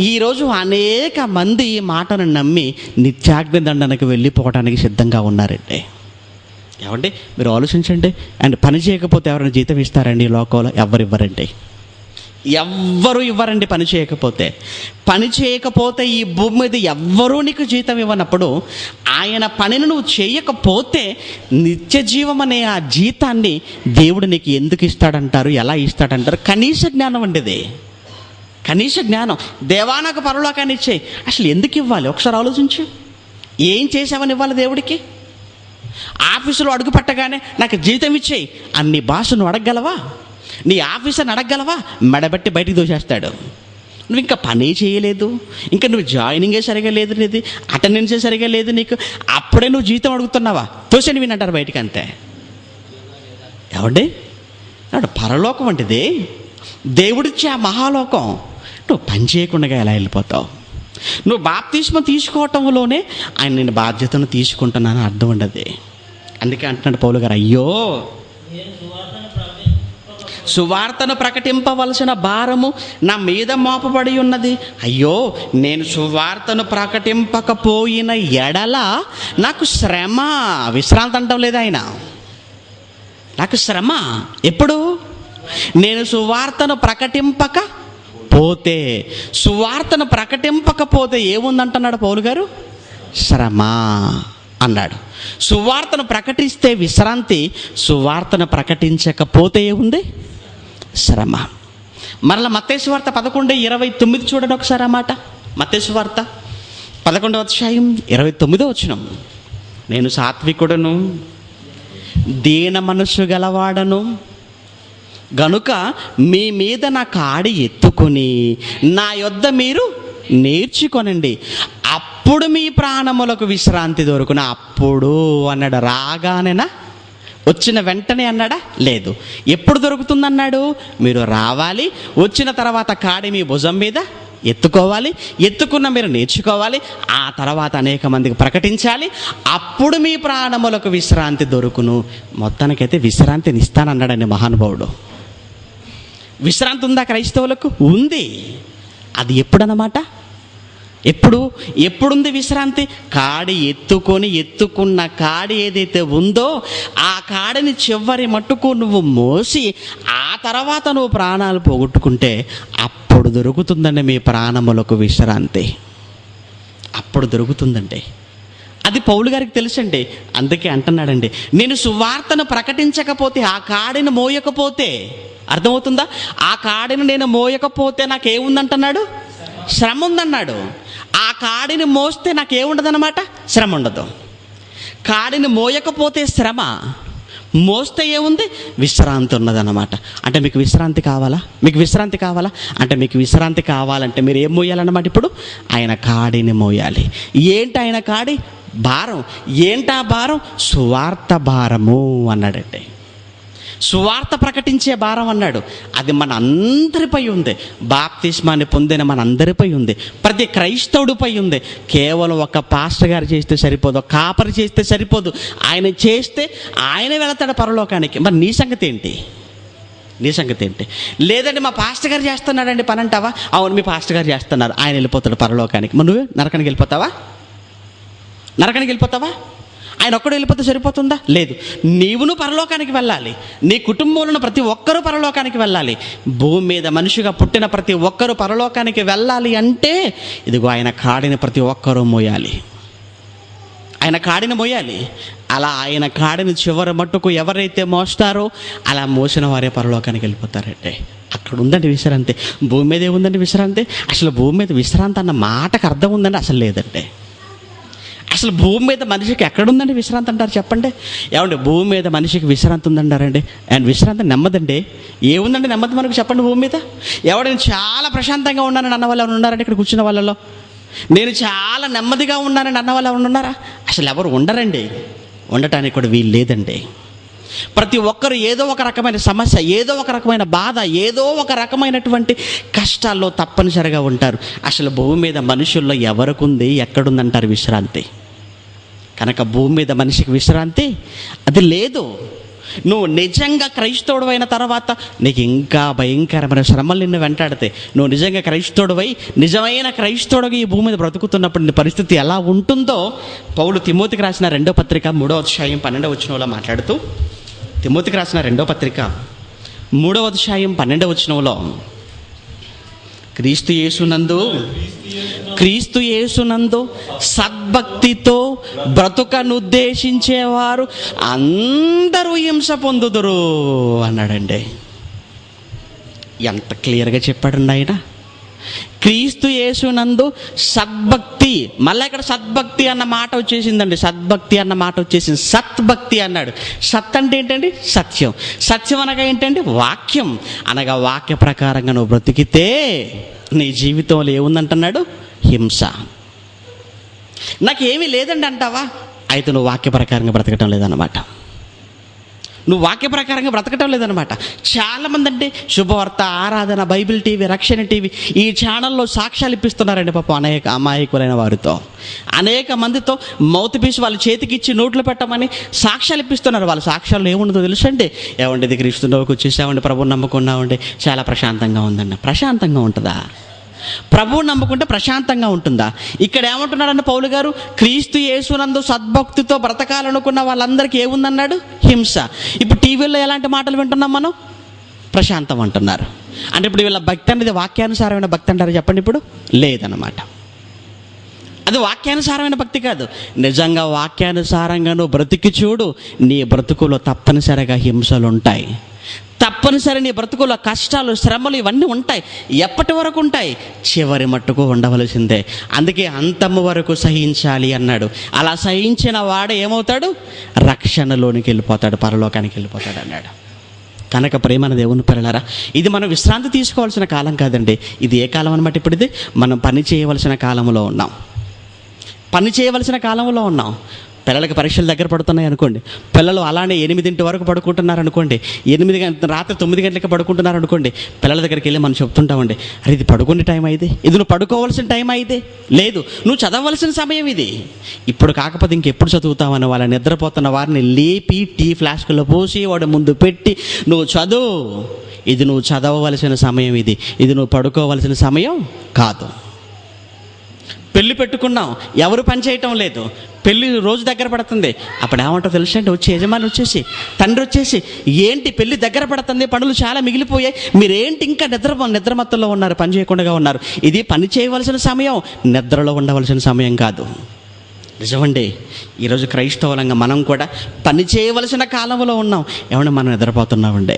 ఈరోజు అనేక మంది ఈ మాటను నమ్మి నిత్యాగ్ని దండనకు వెళ్ళిపోవడానికి సిద్ధంగా ఉన్నారండి. ఏమండి మీరు ఆలోచించండి. అండ్ పని చేయకపోతే ఎవరైనా జీతం ఇస్తారండి ఈ లోకంలో? ఎవ్వరు ఇవ్వరండి. ఎవ్వరూ ఇవ్వరండి. పని చేయకపోతే ఈ భూమి మీద ఎవ్వరూ నీకు జీతం ఇవ్వనప్పుడు, ఆయన పనిని నువ్వు చేయకపోతే నిత్య జీవం అనే ఆ జీతాన్ని దేవుడు నీకు ఎందుకు ఇస్తాడంటారు? ఎలా ఇస్తాడంటారు? కనీస జ్ఞానం అండి ఇది. కనీస జ్ఞానం. దేవా నాకు పరలోకాన్ని ఇచ్చేయి, అసలు ఎందుకు ఇవ్వాలి? ఒకసారి ఆలోచించు. ఏం చేసావని ఇవ్వాలి దేవుడికి? ఆఫీసులో అడుగు పెట్టగానే నాకు జీతం ఇచ్చేయి అన్ని భాషను అడగగలవా? నీ ఆఫీసర్ని అడగగలవా? మెడబెట్టి బయటికి దోసేస్తాడు. నువ్వు ఇంకా పని చేయలేదు, ఇంకా నువ్వు జాయినింగే సరిగా లేదు, నీది అటెండెన్సే సరిగా లేదు నీకు, అప్పుడే నువ్వు జీతం అడుగుతున్నావా? తోసేని వినంటారు బయటికి, అంతే. ఏమండి పరలోకం వంటిది, దేవుడిచ్చే ఆ మహాలోకం. నువ్వు పని చేయకుండా ఎలా వెళ్ళిపోతావు? నువ్వు బాప్తిస్మం తీసుకోవటంలోనే ఆయన నేను బాధ్యతను తీసుకుంటున్నాను అర్థం ఉండదు. అందుకే అంటున్నాడు పౌలు గారు, అయ్యో సువార్తను ప్రకటింపవలసిన భారము నా మీద మోపబడి ఉన్నది. అయ్యో నేను సువార్తను ప్రకటింపకపోయిన ఎడల నాకు శ్రమ. విశ్రాంతి అంటాం లేదా ఆయన? నాకు శ్రమ ఎప్పుడు? నేను సువార్తను ప్రకటింపకపోతే. సువార్తను ప్రకటింపకపోతే ఏముందంటున్నాడు పౌలు గారు? శ్రమ అన్నాడు. సువార్తను ప్రకటిస్తే విశ్రాంతి, సువార్తను ప్రకటించకపోతే ఏముంది? శ్రమ. మరలా మత్తయి సువార్త 11:29 చూడండి ఒకసారి ఆ మాట. మత్తయి సువార్త 11వ అధ్యాయం 29వ వచనం. నేను సాత్వికుడను, దీన మనస్సు గలవాడను గనుక మీ మీద నా కాడి ఎత్తుకొని నా యొద్ద మీరు నేర్చుకొనండి, అప్పుడు మీ ప్రాణములకు విశ్రాంతి దొరుకున. అప్పుడు అన్నాడు, రాగానేనా? వచ్చిన వెంటనే అన్నాడా? లేదు. ఎప్పుడు దొరుకుతుందన్నాడు? మీరు రావాలి, వచ్చిన తర్వాత కాడి మీ భుజం మీద ఎత్తుకోవాలి, ఎత్తుకున్న మీరు నేర్చుకోవాలి, ఆ తర్వాత అనేక మందికి ప్రకటించాలి, అప్పుడు మీ ప్రాణములకు విశ్రాంతి దొరుకును. మొత్తానికైతే విశ్రాంతిని ఇస్తానన్నాడండి మహానుభావుడు. విశ్రాంతి ఉందా క్రైస్తవులకు? ఉంది. అది ఎప్పుడన్నమాట? ఎప్పుడుంది విశ్రాంతి? కాడి ఎత్తుకున్న కాడి ఏదైతే ఉందో ఆ కాడిని చివరి మట్టుకు నువ్వు మోసి ఆ తర్వాత నువ్వు ప్రాణాలు పోగొట్టుకుంటే అప్పుడు దొరుకుతుందండి మీ ప్రాణములకు విశ్రాంతి. అప్పుడు దొరుకుతుందండి. అది పౌలు గారికి తెలుసండి. అందుకే అంటున్నాడండి, నేను సువార్తను ప్రకటించకపోతే, ఆ కాడిని మోయకపోతే, అర్థమవుతుందా? ఆ కాడిని నేను మోయకపోతే నాకేముందంటున్నాడు? శ్రమ ఉందన్నాడు. ఆ కాడిని మోస్తే నాకేముండదన్నమాట? శ్రమ ఉండదు. కాడిని మోయకపోతే శ్రమ, మోస్తే ఏముంది? విశ్రాంతి ఉన్నదన్నమాట. అంటే మీకు విశ్రాంతి కావాలా? మీకు విశ్రాంతి కావాలా? అంటే మీకు విశ్రాంతి కావాలంటే మీరు ఏం మోయాలన్నమాట? ఇప్పుడు ఆయన కాడిని మోయాలి. ఏంటి ఆయన కాడి? భారం. ఏంటా భారం? సువార్త భారము అన్నాడంటే. సువార్త ప్రకటించే భారం అన్నాడు. అది మన అందరిపై ఉంది. బాప్తిస్మాన్ని పొందిన మన అందరిపై ఉంది. ప్రతి క్రైస్తవుడిపై ఉంది. కేవలం ఒక పాస్టర్ గారు చేస్తే సరిపోదు, ఒక కాపరి చేస్తే సరిపోదు. ఆయన చేస్తే ఆయన వెళతాడు పరలోకానికి. మరి నీ సంగతి ఏంటి? నీ సంగతి ఏంటి? లేదండి మా పాస్టర్ గారు చేస్తున్నాడండి పని అంటావా? అవును, మీ పాస్టర్ గారు చేస్తున్నారు, ఆయన వెళ్ళిపోతాడు పరలోకానికి. మరి నువ్వే నరకానికి వెళ్ళిపోతావా? నరకానికి వెళ్ళిపోతావా? ఆయన ఒక్కడు వెళ్ళిపోతే సరిపోతుందా? లేదు, నీవును పరలోకానికి వెళ్ళాలి. నీ కుటుంబంలో ప్రతి ఒక్కరూ పరలోకానికి వెళ్ళాలి. భూమి మీద మనిషిగా పుట్టిన ప్రతి ఒక్కరూ పరలోకానికి వెళ్ళాలి అంటే ఇదిగో ఆయన కాడిని ప్రతి ఒక్కరూ మోయాలి. ఆయన కాడిని మోయాలి. అలా ఆయన కాడిని చివరి మట్టుకు ఎవరైతే మోస్తారో అలా మోసిన వారే పరలోకానికి వెళ్ళిపోతారంటే అక్కడ ఉందండి విశ్రాంతి. భూమి మీద ఏముందండి విశ్రాంతి? అసలు భూమి మీద విశ్రాంతి అన్న మాటకు అర్థం ఉందండి? అసలు లేదండి. అసలు భూమి మీద మనిషికి ఎక్కడుందండి విశ్రాంతి అంటారు? చెప్పండి. ఏమండి భూమి మీద మనిషికి విశ్రాంతి ఉందంటారండి? అండ్ విశ్రాంతి నెమ్మదండి. ఏముందండి నెమ్మది మనకు? చెప్పండి. భూమి మీద నేను చాలా ప్రశాంతంగా ఉన్నానని అన్న వాళ్ళు ఎవరు ఉన్నారండి? ఇక్కడ కూర్చున్న వాళ్ళలో నేను చాలా నెమ్మదిగా ఉన్నానని అన్న వాళ్ళు ఎవరు ఉన్నారా? అసలు ఎవరు ఉండరండి. ఉండటానికి కూడా వీలు లేదండి. ప్రతి ఒక్కరు ఏదో ఒక రకమైన సమస్య, ఏదో ఒక రకమైన బాధ, ఏదో ఒక రకమైనటువంటి కష్టాల్లో తప్పనిసరిగా ఉంటారు. అసలు భూమి మీద మనుషుల్లో ఎవరికి ఉంది, ఎక్కడుందంటారు విశ్రాంతి? కనుక భూమి మీద మనిషికి విశ్రాంతి అది లేదు. నువ్వు నిజంగా క్రైస్తవుడు అయిన తర్వాత నీకు ఇంకా భయంకరమైన శ్రమలు నిన్ను వెంటాడితే, నువ్వు నిజంగా క్రైస్తవుడివై నిజమైన క్రైస్తవుడిగా ఈ భూమి మీద బ్రతుకుతున్నప్పుడు నీ పరిస్థితి ఎలా ఉంటుందో పౌలు తిమోతికి రాసిన 2వ పత్రిక 3వ అధ్యాయం 12వ వచనంలో మాట్లాడుతూ, తిమోతికి రాసిన 2వ పత్రిక 3వ అధ్యాయం 12వ వచనంలో, క్రీస్తు యేసునందు సద్భక్తితో బ్రతుకనుద్దేశించేవారు అందరూ హింస పొందుదురు అన్నాడండి. ఎంత క్లియర్గా చెప్పాడండి ఆయన. క్రీస్తు యేసునందు సద్భక్తి, మళ్ళీ ఇక్కడ సద్భక్తి అన్న మాట వచ్చేసిందండి. సద్భక్తి అన్న మాట వచ్చేసింది. సత్భక్తి అన్నాడు. సత్ అంటే ఏంటండి? సత్యం. సత్యం అనగా ఏంటండి? వాక్యం. అనగా వాక్య ప్రకారంగా నువ్వు బ్రతికితే నీ జీవితంలో ఏముందంటున్నాడు? హింస. నాకేమీ లేదండి అంటావా? అయితే నువ్వు వాక్య ప్రకారంగా బ్రతకటం లేదన్నమాట. నువ్వు వాక్య ప్రకారంగా బ్రతకటం లేదనమాట. చాలామంది అంటే శుభవార్త, ఆరాధన, బైబిల్ టీవీ, రక్షణ టీవీ ఈ ఛానల్లో సాక్ష్యాలు ఇప్పిస్తున్నారండి పాపం అనేక అమాయకులైన వారితో. అనేక మందితో మౌత్ పీస్ వాళ్ళ చేతికి ఇచ్చి నోట్లు పెట్టమని సాక్ష్యాలు ఇప్పిస్తున్నారు. వాళ్ళ సాక్ష్యాలు ఏముండదో తెలుసండి? ఏమండి ఇది క్రీస్తులోకి వచ్చేసామండి, ప్రభువు నమ్ముకున్నామండి, చాలా ప్రశాంతంగా ఉందండి. ప్రశాంతంగా ఉంటుందా? ప్రభువు నమ్ముకుంటే ప్రశాంతంగా ఉంటుందా? ఇక్కడ ఏమంటున్నాడంటే పౌలు గారు, క్రీస్తు యేసునందు సద్భక్తితో బ్రతకాలనుకున్న వాళ్ళందరికీ ఏముందన్నాడు? హింస. ఇప్పుడు టీవీలో ఎలాంటి మాటలు వింటున్నాం మనం? ప్రశాంతం అంటున్నారు. అంటే ఇప్పుడు వీళ్ళ భక్తి అనేది వాక్యానుసారమైన భక్తి అంటారు? చెప్పండి. ఇప్పుడు లేదన్నమాట. అది వాక్యానుసారమైన భక్తి కాదు. నిజంగా వాక్యానుసారంగా నువ్వు బ్రతికి చూడు, నీ బ్రతుకులో తప్పనిసరిగా హింసలు ఉంటాయి. తప్పనిసరి నీ బ్రతుకులో కష్టాలు, శ్రమలు ఇవన్నీ ఉంటాయి. ఎప్పటి వరకు ఉంటాయి? చివరి మట్టుకు ఉండవలసిందే. అందుకే అంతము వరకు సహించాలి అన్నాడు. అలా సహించిన వాడు ఏమవుతాడు? రక్షణలోనికి వెళ్ళిపోతాడు, పరలోకానికి వెళ్ళిపోతాడు అన్నాడు. కనుక ప్రేమన దేవుని పిల్లలారా, ఇది మనం విశ్రాంతి తీసుకోవాల్సిన కాలం కాదండి. ఇది ఏ కాలం అన్నమాట? ఇప్పుడు ఇది మనం పని చేయవలసిన కాలంలో ఉన్నాం. పని చేయవలసిన కాలంలో ఉన్నాం. పిల్లలకి పరీక్షలు దగ్గర పడుతున్నాయి అనుకోండి, పిల్లలు అలానే 8 వరకు పడుకుంటున్నారు అనుకోండి, రాత్రి 9 గంటలకి పడుకుంటున్నారు అనుకోండి, పిల్లల దగ్గరికి వెళ్ళి మనం చెప్తుంటామండి, అరే ఇది పడుకునే టైం అయితే, ఇది నువ్వు పడుకోవాల్సిన టైం అయితే, లేదు నువ్వు చదవలసిన సమయం ఇది, ఇప్పుడు కాకపోతే ఇంకెప్పుడు చదువుతావని వాళ్ళ నిద్రపోతున్న వారిని లేపి టీ ఫ్లాస్కులో పోసి వాడు ముందు పెట్టి నువ్వు చదువు, ఇది నువ్వు చదవవలసిన సమయం, ఇది నువ్వు పడుకోవలసిన సమయం కాదు. పెళ్లి పెట్టుకున్నాం, ఎవరు పని చేయటం లేదు, పెళ్లి రోజు దగ్గర పడుతుంది. అప్పుడు ఏమంటావు తెలుసా అండి, వచ్చి యజమాని వచ్చేసి, తండ్రి వచ్చేసి, ఏంటి పెళ్లి దగ్గర పడుతుంది, పనులు చాలా మిగిలిపోయాయి, మీరేంటి ఇంకా నిద్రమత్తులో ఉన్నారు, పని చేయకుండా ఉన్నారు. ఇది పని చేయవలసిన సమయం, నిద్రలో ఉండవలసిన సమయం కాదు. నిజమండి, ఈరోజు క్రైస్తవులంగా మనం కూడా పని చేయవలసిన కాలంలో ఉన్నాం. ఏమన్నా మనం నిద్రపోతున్నామండి?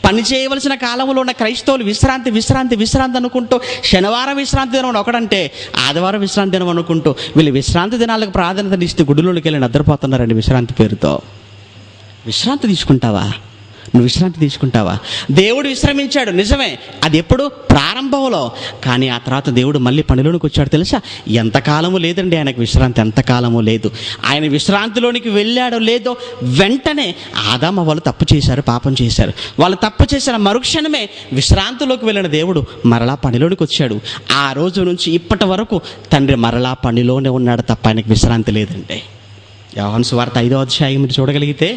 పని చేయవలసిన కాలంలో ఉన్న క్రైస్తవులు విశ్రాంతి విశ్రాంతి విశ్రాంతి అనుకుంటూ శనివారం విశ్రాంతి దినం ఒకడంటే ఆదివారం విశ్రాంతి దినం అనుకుంటూ వీళ్ళు విశ్రాంతి దినాలకు ప్రాధాన్యత ఇస్తే గుడిలోకి వెళ్ళి నిద్రపోతున్నారండి విశ్రాంతి పేరుతో. విశ్రాంతి తీసుకుంటావా? నువ్వు విశ్రాంతి తీసుకుంటావా? దేవుడు విశ్రమించాడు నిజమే, అది ఎప్పుడు? ప్రారంభంలో. కానీ ఆ తర్వాత దేవుడు మళ్ళీ పనిలోనికి వచ్చాడు తెలుసా? ఎంతకాలము లేదండి ఆయనకు విశ్రాంతి, ఎంతకాలము లేదు. ఆయన విశ్రాంతిలోనికి వెళ్ళాడో లేదో వెంటనే ఆదాము వాళ్ళు తప్పు చేశారు, పాపం చేశారు. వాళ్ళు తప్పు చేసిన మరుక్షణమే విశ్రాంతిలోకి వెళ్ళిన దేవుడు మరలా పనిలోనికి వచ్చాడు. ఆ రోజు నుంచి ఇప్పటి వరకు తండ్రి మరలా పనిలోనే ఉన్నాడు తప్ప ఆయనకు విశ్రాంతి లేదండి. యోహాను సువార్త 5వ అధ్యాయం మీరు చూడగలిగితే,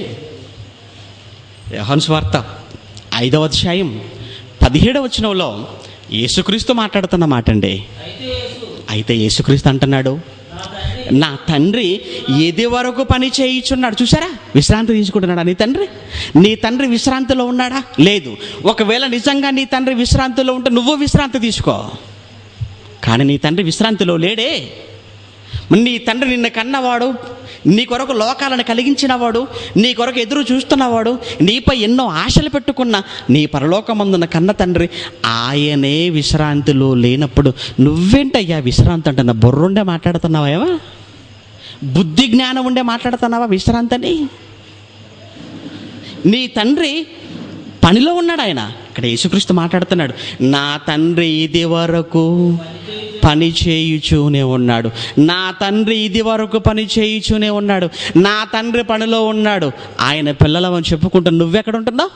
యోహాను సువార్త 5వ అధ్యాయం 17వ వచనంలో యేసుక్రీస్తు మాట్లాడుతున్న మాట అండి. అయితే యేసుక్రీస్తు అంటున్నాడు, నా తండ్రి ఇది వరకు పని చేయించున్నాడు. చూసారా, విశ్రాంతి తీసుకుంటున్నాడా నీ తండ్రి? నీ తండ్రి విశ్రాంతిలో ఉన్నాడా? లేదు. ఒకవేళ నిజంగా నీ తండ్రి విశ్రాంతిలో ఉంటే నువ్వు విశ్రాంతి తీసుకో. కానీ నీ తండ్రి విశ్రాంతిలో లేడే. నీ తండ్రి నిన్ను కన్నవాడు, నీ కొరకు లోకాలను కలిగించినవాడు, నీ కొరకు ఎదురు చూస్తున్నవాడు, నీపై ఎన్నో ఆశలు పెట్టుకున్న నీ పరలోకమందున్న కన్న తండ్రి ఆయనే విశ్రాంతిలో లేనప్పుడు నువ్వేంటయ్యా విశ్రాంతి అంటున్నా? బుర్రుండే మాట్లాడుతున్నావా? ఏమా బుద్ధి జ్ఞానం ఉండే మాట్లాడుతున్నావా విశ్రాంతి అని? నీ తండ్రి పనిలో ఉన్నాడు. ఆయన ఇక్కడ యేసుక్రీస్తు మాట్లాడుతున్నాడు, నా తండ్రి ఇది వరకు పని చేయుచూనే ఉన్నాడు, నా తండ్రి ఇది వరకు పని చేయుచూనే ఉన్నాడు, నా తండ్రి పనిలో ఉన్నాడు. ఆయన పిల్లలమని చెప్పుకుంటూ నువ్వెక్కడ ఉంటున్నావు?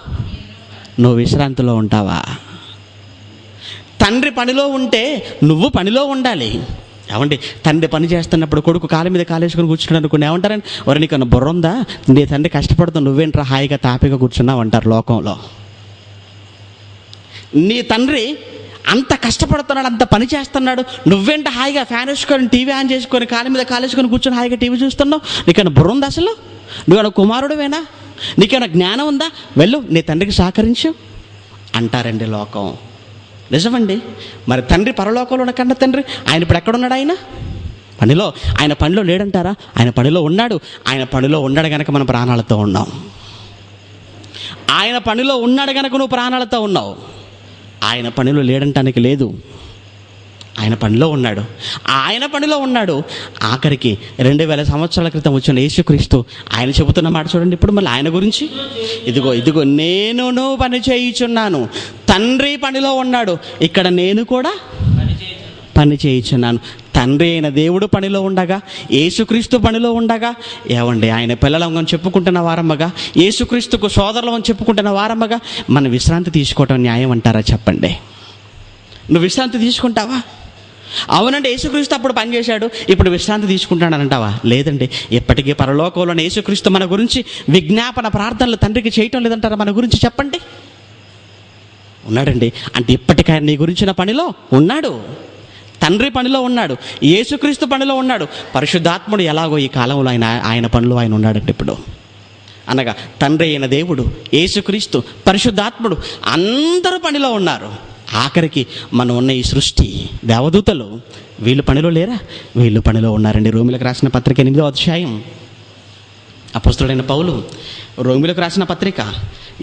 నువ్వు విశ్రాంతిలో ఉంటావా? తండ్రి పనిలో ఉంటే నువ్వు పనిలో ఉండాలి. ఏమండి, తండ్రి పని చేస్తున్నప్పుడు కొడుకు కాళ్ళ మీద కాలేసుకొని కూర్చున్నాడు అనుకుని ఏమంటారని, ఎవరు నీకన్నా బుర్ర ఉందా? నీ తండ్రి కష్టపడుతావు, నువ్వేంట్రా హాయిగా తాపిగా కూర్చున్నావు అంటారు లోకంలో. నీ తండ్రి అంత కష్టపడుతున్నాడు, అంత పని చేస్తున్నాడు, నువ్వేంట హాయిగా ఫ్యాన్ వేసుకొని టీవీ ఆన్ చేసుకొని కాళ్ళ మీద కాలేసుకొని కూర్చొని హాయిగా టీవీ చూస్తున్నావు? నీకన్నా బుర్ర ఉందా? అసలు నువ్వేనా కుమారుడువేనా? నీకేమైనా జ్ఞానం ఉందా? వెళ్ళు నీ తండ్రికి సహకరించు అంటారండి లోకం. నిజమండి. మరి తండ్రి పరలోకంలో ఉన్న కన్న తండ్రి ఆయన ఇప్పుడు ఎక్కడున్నాడు? ఆయన పనిలో. ఆయన పనిలో లేడంటారా? ఆయన పనిలో ఉన్నాడు. ఆయన పనిలో ఉన్నాడు కనుక మనం ప్రాణాలతో ఉన్నాం. ఆయన పనిలో ఉన్నాడు కనుక నువ్వు ప్రాణాలతో ఉన్నావు. ఆయన పనిలో లేడంటానికి లేదు. ఆయన పనిలో ఉన్నాడు. ఆయన పనిలో ఉన్నాడు. ఆఖరికి 2000 సంవత్సరాల క్రితం వచ్చిన యేసుక్రీస్తు ఆయన చెబుతున్న మాట చూడండి ఇప్పుడు మళ్ళీ ఆయన గురించి. ఇదిగో నేను పని చేయుచున్నాను, తండ్రి పనిలో ఉన్నాడు, ఇక్కడ నేను కూడా పని చేయుచున్నాను. తండ్రి అయిన దేవుడు పనిలో ఉండగా, యేసుక్రీస్తు పనిలో ఉండగా, ఏమండి ఆయన పిల్లలం చెప్పుకుంటున్న వారమ్మగా, యేసుక్రీస్తుకు సోదరులం చెప్పుకుంటున్న వారమ్మగా మన విశ్రాంతి తీసుకోవటం న్యాయం అంటారా? చెప్పండి. నువ్వు విశ్రాంతి తీసుకుంటావా? అవునండి, యేసుక్రీస్తు అప్పుడు పనిచేశాడు, ఇప్పుడు విశ్రాంతి తీసుకుంటాడని అంటావా? లేదండి. ఎప్పటికీ పరలోకంలోని యేసుక్రీస్తు మన గురించి విజ్ఞాపన ప్రార్థనలు తండ్రికి చేయటం లేదంటారా? మన గురించి చెప్పండి. ఉన్నాడండి. అంటే ఇప్పటికైనా నీ గురించిన పనిలో ఉన్నాడు. తండ్రి పనిలో ఉన్నాడు, యేసుక్రీస్తు పనిలో ఉన్నాడు, పరిశుద్ధాత్ముడు ఎలాగో ఈ కాలంలో ఆయన పనిలో ఆయన ఉన్నాడండి ఇప్పుడు. అనగా తండ్రి అయిన దేవుడు, యేసుక్రీస్తు, పరిశుద్ధాత్ముడు అందరూ పనిలో ఉన్నారు. ఆఖరికి మనం ఉన్న ఈ సృష్టి దేవదూతలు వీళ్ళు పనిలో లేరా? వీళ్ళు పనిలో ఉన్నారండి. రోమిలకు రాసిన పత్రిక 8వ అధ్యాయం అపోస్తలుడైన పౌలు రోమిలకు రాసిన పత్రిక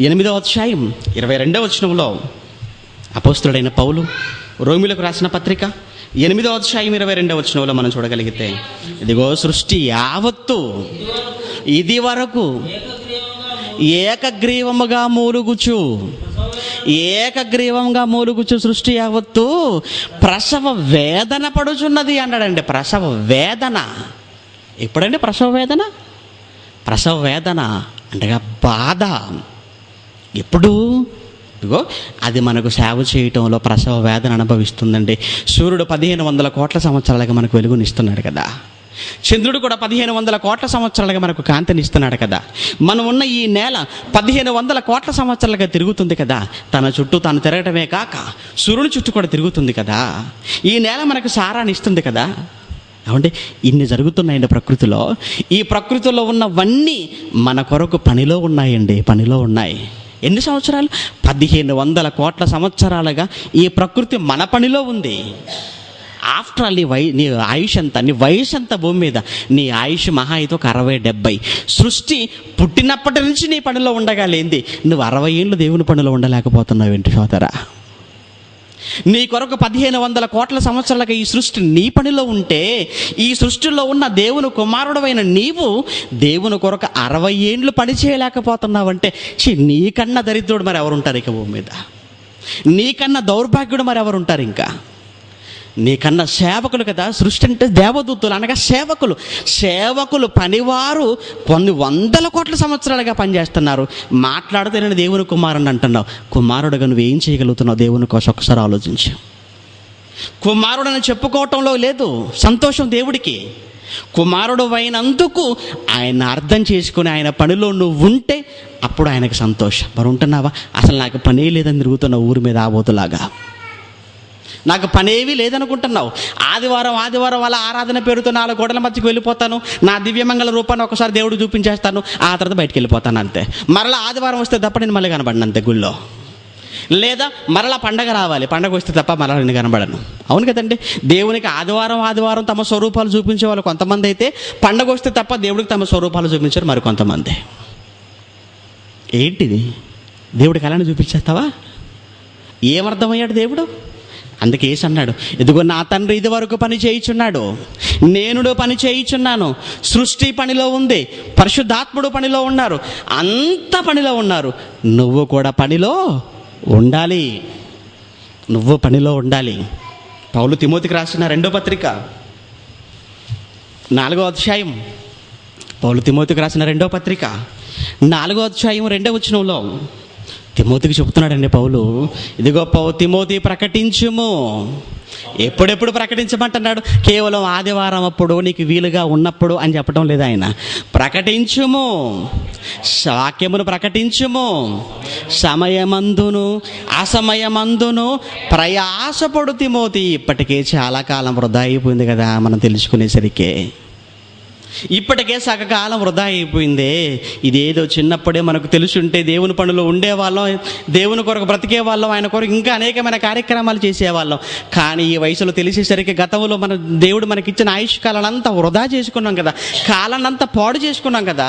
8వ అధ్యాయం 22వ వచనంలో అపోస్తలుడైన పౌలు రోమిలకు రాసిన పత్రిక 8వ అధ్యాయం 22వ వచనంలో మనం చూడగలిగితే, ఇదిగో సృష్టి యావత్తు ఇది వరకు ఏకగ్రీవముగా మూలుగుచు సృష్టి యావత్తు ప్రసవ వేదన పడుచున్నది అన్నాడండి. ప్రసవ వేదన. ఎప్పుడండి ప్రసవ వేదన? ప్రసవ వేదన అంటే బాధ. ఎప్పుడు? ఇదిగో అది మనకు సేవ చేయటంలో ప్రసవ వేదన అనుభవిస్తుందండి. సూర్యుడు 1500 కోట్ల సంవత్సరాలుగా మనకు వెలుగునిస్తున్నాడు కదా. చంద్రుడు కూడా 1500 కోట్ల సంవత్సరాలుగా మనకు కాంతినిస్తున్నాడు కదా. మనం ఉన్న ఈ నేల 1500 కోట్ల సంవత్సరాలుగా తిరుగుతుంది కదా. తన చుట్టూ తాను తిరగటమే కాక సూర్యుని చుట్టూ కూడా తిరుగుతుంది కదా. ఈ నేల మనకు సారాన్ని ఇస్తుంది కదా. ఏమంటే ఇన్ని జరుగుతున్నాయండి ప్రకృతిలో. ఈ ప్రకృతిలో ఉన్నవన్నీ మన కొరకు పనిలో ఉన్నాయండి, పనిలో ఉన్నాయి. ఎన్ని సంవత్సరాలు? 1500 కోట్ల సంవత్సరాలుగా ఈ ప్రకృతి మన పనిలో ఉంది. ఆఫ్టర్ ఆల్ నీ ఆయుష్ అంతా, నీ వయసు అంతా భూమి మీద, నీ ఆయుష్ మహా అయితే ఒక 60-70. సృష్టి పుట్టినప్పటి నుంచి నీ పనిలో ఉండగాలేంది, నువ్వు 60 ఏళ్ళు దేవుని పనిలో ఉండలేకపోతున్నావు ఏంటి సోదరా? నీ కొరకు 1500 కోట్ల సంవత్సరాలుగా ఈ సృష్టి నీ పనిలో ఉంటే, ఈ సృష్టిలో ఉన్న దేవుని కుమారుడమైన నీవు దేవుని కొరకు 60 ఏండ్లు పని చేయలేకపోతున్నావంటే నీకన్నా దరిద్రుడు మరి ఎవరుంటారు ఇక భూమి మీద? నీకన్నా దౌర్భాగ్యుడు మరి ఎవరుంటారు ఇంకా? నీకన్నా సేవకులు కదా. సృష్టి అంటే దేవదూతులు అనగా సేవకులు. సేవకులు పనివారు కొన్ని 100 కోట్ల సంవత్సరాలుగా పనిచేస్తున్నారు. మాట్లాడితే నేను దేవుని కుమారుని అంటున్నావు. కుమారుడుగా నువ్వేం చేయగలుగుతున్నావు దేవుని కోసం ఒకసారి ఆలోచించు. కుమారుడని చెప్పుకోవటంలో లేదు సంతోషం దేవుడికి. కుమారుడు అయినందుకు ఆయన అర్థం చేసుకుని ఆయన పనిలో నువ్వు ఉంటే అప్పుడు ఆయనకు సంతోషం. మరి ఉంటున్నావా? అసలు నాకు పనే లేదని తిరుగుతున్నావు ఊరి మీద ఆబోతులాగా. నాకు పనేవి లేదనుకుంటున్నావు. ఆదివారం వాళ్ళ ఆరాధన పేరుతో 4 గోడల మధ్యకి వెళ్ళిపోతాను, నా దివ్యమంగళ రూపాన్ని ఒకసారి దేవుడు చూపించేస్తాను, ఆ తర్వాత బయటికి వెళ్ళిపోతాను అంతే. మరలా ఆదివారం వస్తే తప్ప నేను మళ్ళీ కనబడను అంతే గుళ్ళో. లేదా మరలా పండగ రావాలి, పండగ వస్తే తప్ప మరలా నేను కనబడను. అవును కదండి. దేవునికి ఆదివారం తమ స్వరూపాలు చూపించే వాళ్ళు కొంతమంది అయితే, పండగ వస్తే తప్ప దేవుడికి తమ స్వరూపాలు చూపించారు మరి కొంతమంది. ఏంటిది? దేవుడికి అలానే చూపించేస్తావా? ఏమర్థమయ్యాడు దేవుడు? అందుకే యేసు అన్నాడు, ఇదిగో నా తండ్రి ఇది వరకు పని చేయుచున్నాడు, నేనుడు పని చేయుచున్నాను. సృష్టి పనిలో ఉంది, పరిశుద్ధాత్ముడు పనిలో ఉన్నారు, అంత పనిలో ఉన్నారు. నువ్వు కూడా పనిలో ఉండాలి, నువ్వు పనిలో ఉండాలి. పౌలు తిమోతికి రాసిన 2వ పత్రిక 4వ అధ్యాయం, పౌలు తిమోతికి రాసిన 2వ పత్రిక 4వ అధ్యాయం 2వ వచనంలో తిమోతికి చెబుతున్నాడండి పౌలు, ఇదిగో తిమోతి ప్రకటించుము. ఎప్పుడెప్పుడు ప్రకటించమంటున్నాడు? కేవలం ఆదివారం అప్పుడు నీకు వీలుగా ఉన్నప్పుడు అని చెప్పడం లేదు ఆయన. ప్రకటించుము, వాక్యమును ప్రకటించుము, సమయమందును అసమయమందును ప్రయాసపడు తిమోతి. ఇప్పటికే చాలా కాలం వృధా అయిపోయింది కదా మనం తెలుసుకునేసరికి. ఇప్పటికే సగకాలం వృధా అయిపోయిందే. ఇదేదో చిన్నప్పుడే మనకు తెలుసుంటే దేవుని పనులు ఉండేవాళ్ళం, దేవుని కొరకు బ్రతికే వాళ్ళం, ఆయన కొరకు ఇంకా అనేకమైన కార్యక్రమాలు చేసేవాళ్ళం. కానీ ఈ వయసులో తెలిసేసరికి గతంలో మన దేవుడు మనకిచ్చిన ఆయుష్ కాలానంతా వృధా చేసుకున్నాం కదా, కాలానంతా పాడు చేసుకున్నాం కదా.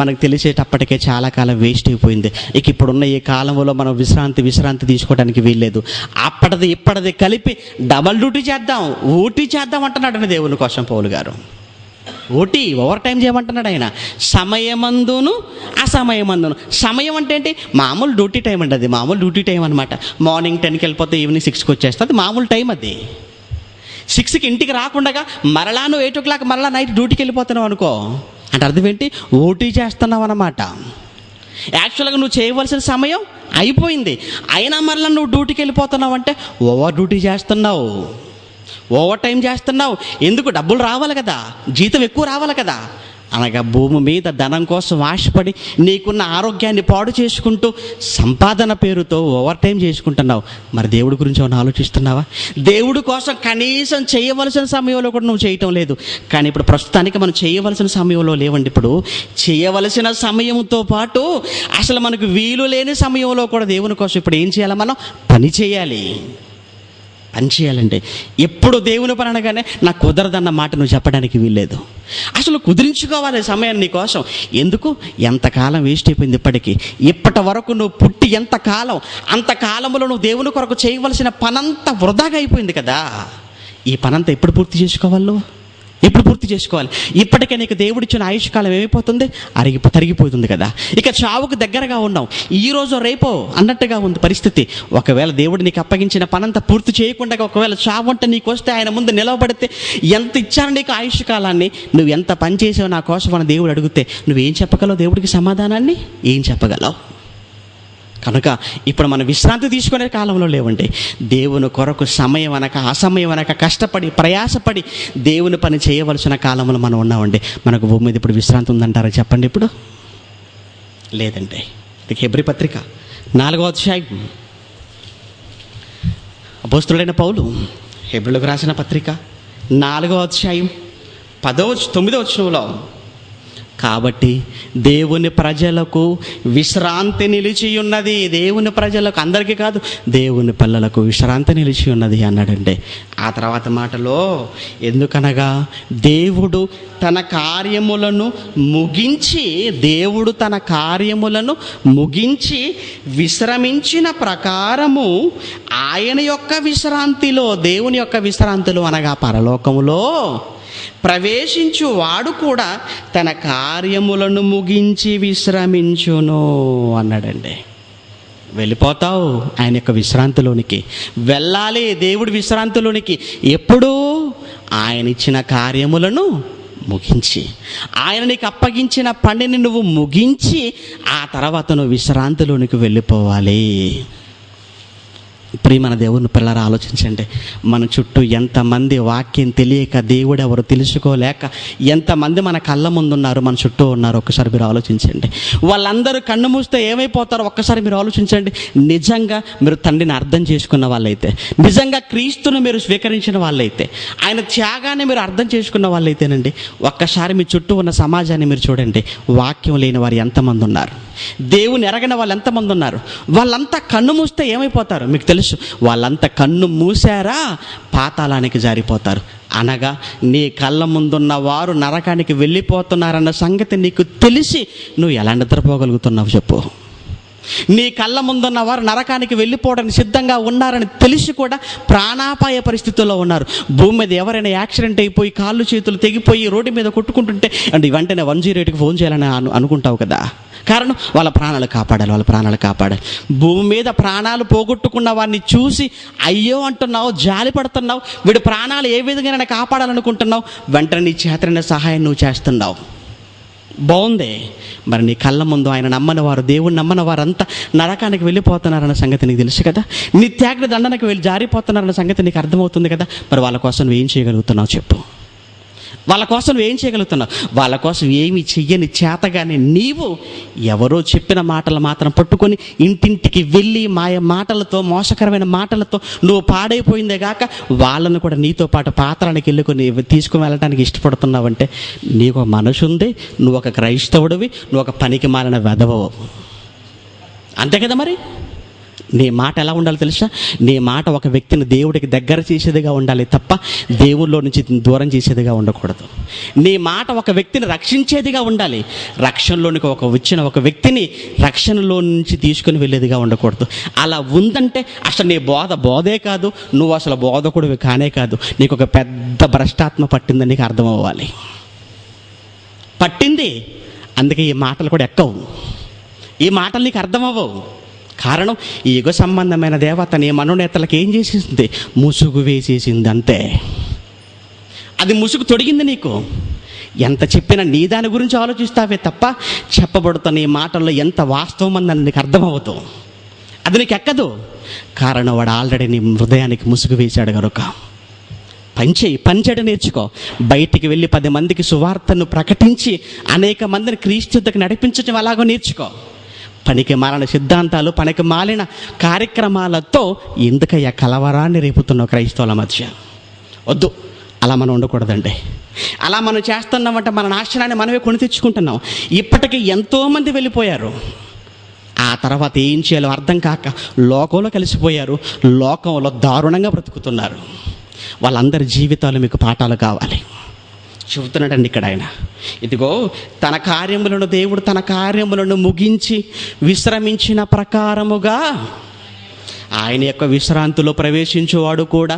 మనకు తెలిసేటప్పటికే చాలా కాలం వేస్ట్ అయిపోయింది. ఇక ఇప్పుడున్న ఈ కాలంలో మనం విశ్రాంతి తీసుకోవడానికి వీల్లేదు. అప్పటిది ఇప్పటిది కలిపి డబల్ డ్యూటీ చేద్దాం, ఊటీ చేద్దాం అంటున్నాడు దేవుని కోసం పౌలు గారు. ఓవర్ టైం చేయమంటున్నాడు ఆయన. సమయమందును అసమయమందును. సమయం అంటే ఏంటి? మామూలు డ్యూటీ టైం అండి, అది మామూలు డ్యూటీ టైం అనమాట. మార్నింగ్ 10కి వెళ్ళిపోతే ఈవినింగ్ 6కి వచ్చేస్తుంది, మామూలు టైం అది. 6కి ఇంటికి రాకుండా మరలా నువ్వు 8 o'clock మరలా నైట్ డ్యూటీకి వెళ్ళిపోతున్నావు అనుకో, అంటే అర్థం ఏంటి? ఓటీ చేస్తున్నావు అన్నమాట. యాక్చువల్గా నువ్వు చేయవలసిన సమయం అయిపోయింది, అయినా మరలా నువ్వు డ్యూటీకి వెళ్ళిపోతున్నావు అంటే ఓవర్ డ్యూటీ చేస్తున్నావు, ఓవర్ టైం చేస్తున్నావు. ఎందుకు? డబ్బులు రావాలి కదా, జీతం ఎక్కువ రావాలి కదా. అనగా భూమి మీద ధనం కోసం ఆశపడి నీకున్న ఆరోగ్యాన్ని పాడు చేసుకుంటూ సంపాదన పేరుతో ఓవర్ టైం చేసుకుంటున్నావు. మరి దేవుడి గురించి ఏమైనా ఆలోచిస్తున్నావా? దేవుడి కోసం కనీసం చేయవలసిన సమయంలో కూడా నువ్వు చేయటం లేదు. కానీ ఇప్పుడు ప్రస్తుతానికి మనం చేయవలసిన సమయంలో లేవండి. ఇప్పుడు చేయవలసిన సమయంతో పాటు అసలు మనకు వీలు లేని సమయంలో కూడా దేవుని కోసం ఇప్పుడు ఏం చేయాలి? మనం పని చేయాలి. ఎప్పుడు దేవుని పని అనగానే నాకు కుదరదన్న మాట నువ్వు చెప్పడానికి వీల్లేదు. అసలు కుదిరించుకోవాలి సమయాన్ని నీ కోసం. ఎందుకు? ఎంతకాలం వేస్ట్ అయిపోయింది ఇప్పటికీ. ఇప్పటి వరకు నువ్వు పుట్టి ఎంతకాలం, అంతకాలంలో నువ్వు దేవుని కొరకు చేయవలసిన పనంతా వృధాగా అయిపోయింది కదా. ఈ పనంతా ఎప్పుడు పూర్తి చేసుకోవాలి? ఎప్పుడు పూర్తి చేసుకోవాలి? ఇప్పటికే నీకు దేవుడిచ్చిన ఆయుష్కాలం ఏమైపోతుంది? తరిగిపోతుంది కదా. ఇక చావుకు దగ్గరగా ఉన్నావు. ఈరోజు రేపో అన్నట్టుగా ఉంది పరిస్థితి. ఒకవేళ దేవుడు నీకు అప్పగించిన పనంతా పూర్తి చేయకుండా ఒకవేళ చావు అంటే నీకు వస్తే ఆయన ముందు నిలవబడితే, ఎంత ఇచ్చాను నీకు ఆయుష్కాలాన్ని, నువ్వు ఎంత పని చేసావు నా కోసం అని దేవుడు అడిగితే నువ్వేం చెప్పగలవు? దేవుడికి సమాధానాన్ని ఏం చెప్పగలవు? కనుక ఇప్పుడు మనం విశ్రాంతి తీసుకునే కాలంలో లేవండి. దేవుని కొరకు సమయం అనక అసమయం అనక కష్టపడి ప్రయాసపడి దేవుని పని చేయవలసిన కాలంలో మనం ఉన్నామండి. మనకు భూమి మీద ఇప్పుడు విశ్రాంతి ఉందంటారా చెప్పండి? ఇప్పుడు లేదండి. హెబ్రీ పత్రిక 4వ అధ్యాయం, అపోస్తలుడైన పౌలు హెబ్రీలకు రాసిన పత్రిక 4వ అధ్యాయం 9వ వచనంలో, కాబట్టి దేవుని ప్రజలకు విశ్రాంతి నిలిచి ఉన్నది. దేవుని ప్రజలకు, అందరికీ కాదు, దేవుని పిల్లలకు విశ్రాంతి నిలిచి ఉన్నది అన్నాడండి. ఆ తర్వాత మాటలో, ఎందుకనగా దేవుడు తన కార్యములను ముగించి విశ్రమించిన ప్రకారము ఆయన యొక్క విశ్రాంతిలో, దేవుని యొక్క విశ్రాంతిలో అనగా పరలోకములో ప్రవేశించు వాడు కూడా తన కార్యములను ముగించి విశ్రమించును అన్నాడండి. వెళ్ళిపోతావు ఆయన యొక్క విశ్రాంతిలోనికి, వెళ్ళాలి దేవుడి విశ్రాంతిలోనికి. ఎప్పుడు? ఆయన ఇచ్చిన కార్యములను ముగించి, ఆయన నీకు అప్పగించిన పనిని నువ్వు ముగించి, ఆ తర్వాత నువ్వు విశ్రాంతిలోనికి వెళ్ళిపోవాలి. ప్రియమైన దేవుని పిల్లరా, ఆలోచించండి. మన చుట్టూ ఎంతమంది వాక్యం తెలియక, దేవుడు ఎవరు తెలుసుకోలేక ఎంతమంది మన కళ్ళ ముందు ఉన్నారు, మన చుట్టూ ఉన్నారు. ఒక్కసారి మీరు ఆలోచించండి. వాళ్ళందరూ కన్ను మూస్తే ఏమైపోతారో ఒక్కసారి మీరు ఆలోచించండి. నిజంగా మీరు తండ్రిని అర్థం చేసుకున్న వాళ్ళైతే, నిజంగా క్రీస్తును మీరు స్వీకరించిన వాళ్ళైతే, ఆయన త్యాగాన్ని మీరు అర్థం చేసుకున్న వాళ్ళైతేనండి, ఒక్కసారి మీ చుట్టూ ఉన్న సమాజాన్ని మీరు చూడండి. వాక్యం లేని వారు ఎంతమంది ఉన్నారు, దేవుని ఎరగని వాళ్ళు ఎంతమంది ఉన్నారు. వాళ్ళంతా కన్ను మూస్తే ఏమైపోతారు మీకు తెలుసు. వాళ్ళంతా కన్ను మూసారా పాతాళానికి జారిపోతారు. అనగా నీ కళ్ళ ముందున్న వారు నరకానికి వెళ్ళిపోతున్నారన్న సంగతి నీకు తెలిసి నువ్వు ఎలా నిద్రపోగలుగుతున్నావు చెప్పు? నీ కళ్ళ ముందున్న వారు నరకానికి వెళ్ళిపోవడానికి సిద్ధంగా ఉన్నారని తెలిసి కూడా ప్రాణాపాయ పరిస్థితుల్లో ఉన్నారు. భూమి మీద ఎవరైనా యాక్సిడెంట్ అయిపోయి కాళ్ళు చేతులు తెగిపోయి రోడ్డు మీద కొట్టుకుంటుంటే అంటే వెంటనే 108కి ఫోన్ చేయాలని అనుకుంటావు కదా. కారణం, వాళ్ళ ప్రాణాలు కాపాడాలి. భూమి మీద ప్రాణాలు పోగొట్టుకున్న వాడిని చూసి అయ్యో అంటున్నావు, జాలి పడుతున్నావు, వీడి ప్రాణాలు ఏ విధంగా కాపాడాలనుకుంటున్నావు, వెంటనే నీ చేతనైన సహాయం నువ్వు చేస్తున్నావు. బాగుంది. మరి నీ కళ్ళ ముందు ఆయన నమ్మని వారు, దేవుని నమ్మని వారంతా నరకానికి వెళ్ళిపోతున్నారన్న సంగతి నీకు తెలుసు కదా. నిత్యాగ్ని దండనకు వెళ్ళి జారిపోతున్నారన్న సంగతి నీకు అర్థమవుతుంది కదా. మరి వాళ్ళ కోసం నువ్వు ఏం చేయగలుగుతున్నావు చెప్పు? వాళ్ళ కోసం నువ్వు ఏం చేయగలుగుతున్నావు? వాళ్ళ కోసం ఏమి చెయ్యని చేతగానే నీవు ఎవరో చెప్పిన మాటలు మాత్రం పట్టుకొని ఇంటింటికి వెళ్ళి మాయ మాటలతో, మోసకరమైన మాటలతో నువ్వు పాడైపోయిందే గాక వాళ్ళను కూడా నీతో పాటు పాత్రలకు వెళ్ళుకొని తీసుకుని వెళ్ళడానికి ఇష్టపడుతున్నావంటే నీకు ఒక మనసు ఉంది, నువ్వు ఒక క్రైస్తవుడివి, నువ్వు ఒక పనికి మాలిన వెధవవు. అంతే కదా. మరి నీ మాట ఎలా ఉండాలి తెలుసా? నీ మాట ఒక వ్యక్తిని దేవుడికి దగ్గర చేసేదిగా ఉండాలి తప్ప దేవుళ్ళో నుంచి దూరం చేసేదిగా ఉండకూడదు. నీ మాట ఒక వ్యక్తిని రక్షించేదిగా ఉండాలి, రక్షణలోనికి వచ్చిన ఒక వ్యక్తిని రక్షణలో నుంచి తీసుకుని వెళ్ళేదిగా ఉండకూడదు. అలా ఉందంటే అసలు నీ బోధే కాదు, నువ్వు అసలు బోధకుడివి కానే కాదు. నీకు ఒక పెద్ద భ్రష్టాత్మ పట్టిందని నీకు అర్థం అవ్వాలి. పట్టింది, అందుకే ఈ మాటలు కూడా ఎక్కవు, ఈ మాటలు నీకు అర్థమవ్వవు. కారణం, ఈ యుగ సంబంధమైన దేవత నీ మనోనేతలకు ఏం చేసేసింది? ముసుగు వేసేసింది. అంతే, అది ముసుగు తొడిగింది. నీకు ఎంత చెప్పినా నీ దాని గురించి ఆలోచిస్తావే తప్ప చెప్పబడుతున్న ఈ మాటల్లో ఎంత వాస్తవం అందని నీకు అర్థమవుతావు. అది నీకు ఎక్కదు. కారణం, వాడు ఆల్రెడీ నీ హృదయానికి ముసుగు వేశాడు కనుక. పని చేయడం నేర్చుకో. బయటికి వెళ్ళి 10 మందికి సువార్తను ప్రకటించి అనేక మందిని క్రీస్తుకి నడిపించడం అలాగో నేర్చుకో. పనికి మాలిన సిద్ధాంతాలు, పనికి మాలిన కార్యక్రమాలతో ఎందుకయ్యా కలవరాన్ని రేపుతున్నావు క్రైస్తవుల మధ్య? వద్దు, అలా మనం ఉండకూడదండి. అలా మనం చేస్తున్నామంటే మన నాశనాన్ని మనమే కొని తెచ్చుకుంటున్నాం. ఇప్పటికీ ఎంతోమంది వెళ్ళిపోయారు, ఆ తర్వాత ఏం చేయాలో అర్థం కాక లోకంలో కలిసిపోయారు, లోకంలో దారుణంగా బ్రతుకుతున్నారు. వాళ్ళందరి జీవితాలు మీకు పాఠాలు కావాలి. చెబుతున్నాడండి ఇక్కడ ఆయన. ఇదిగో దేవుడు తన కార్యములను ముగించి విశ్రమించిన ప్రకారముగా ఆయన యొక్క విశ్రాంతిలో ప్రవేశించువాడు కూడా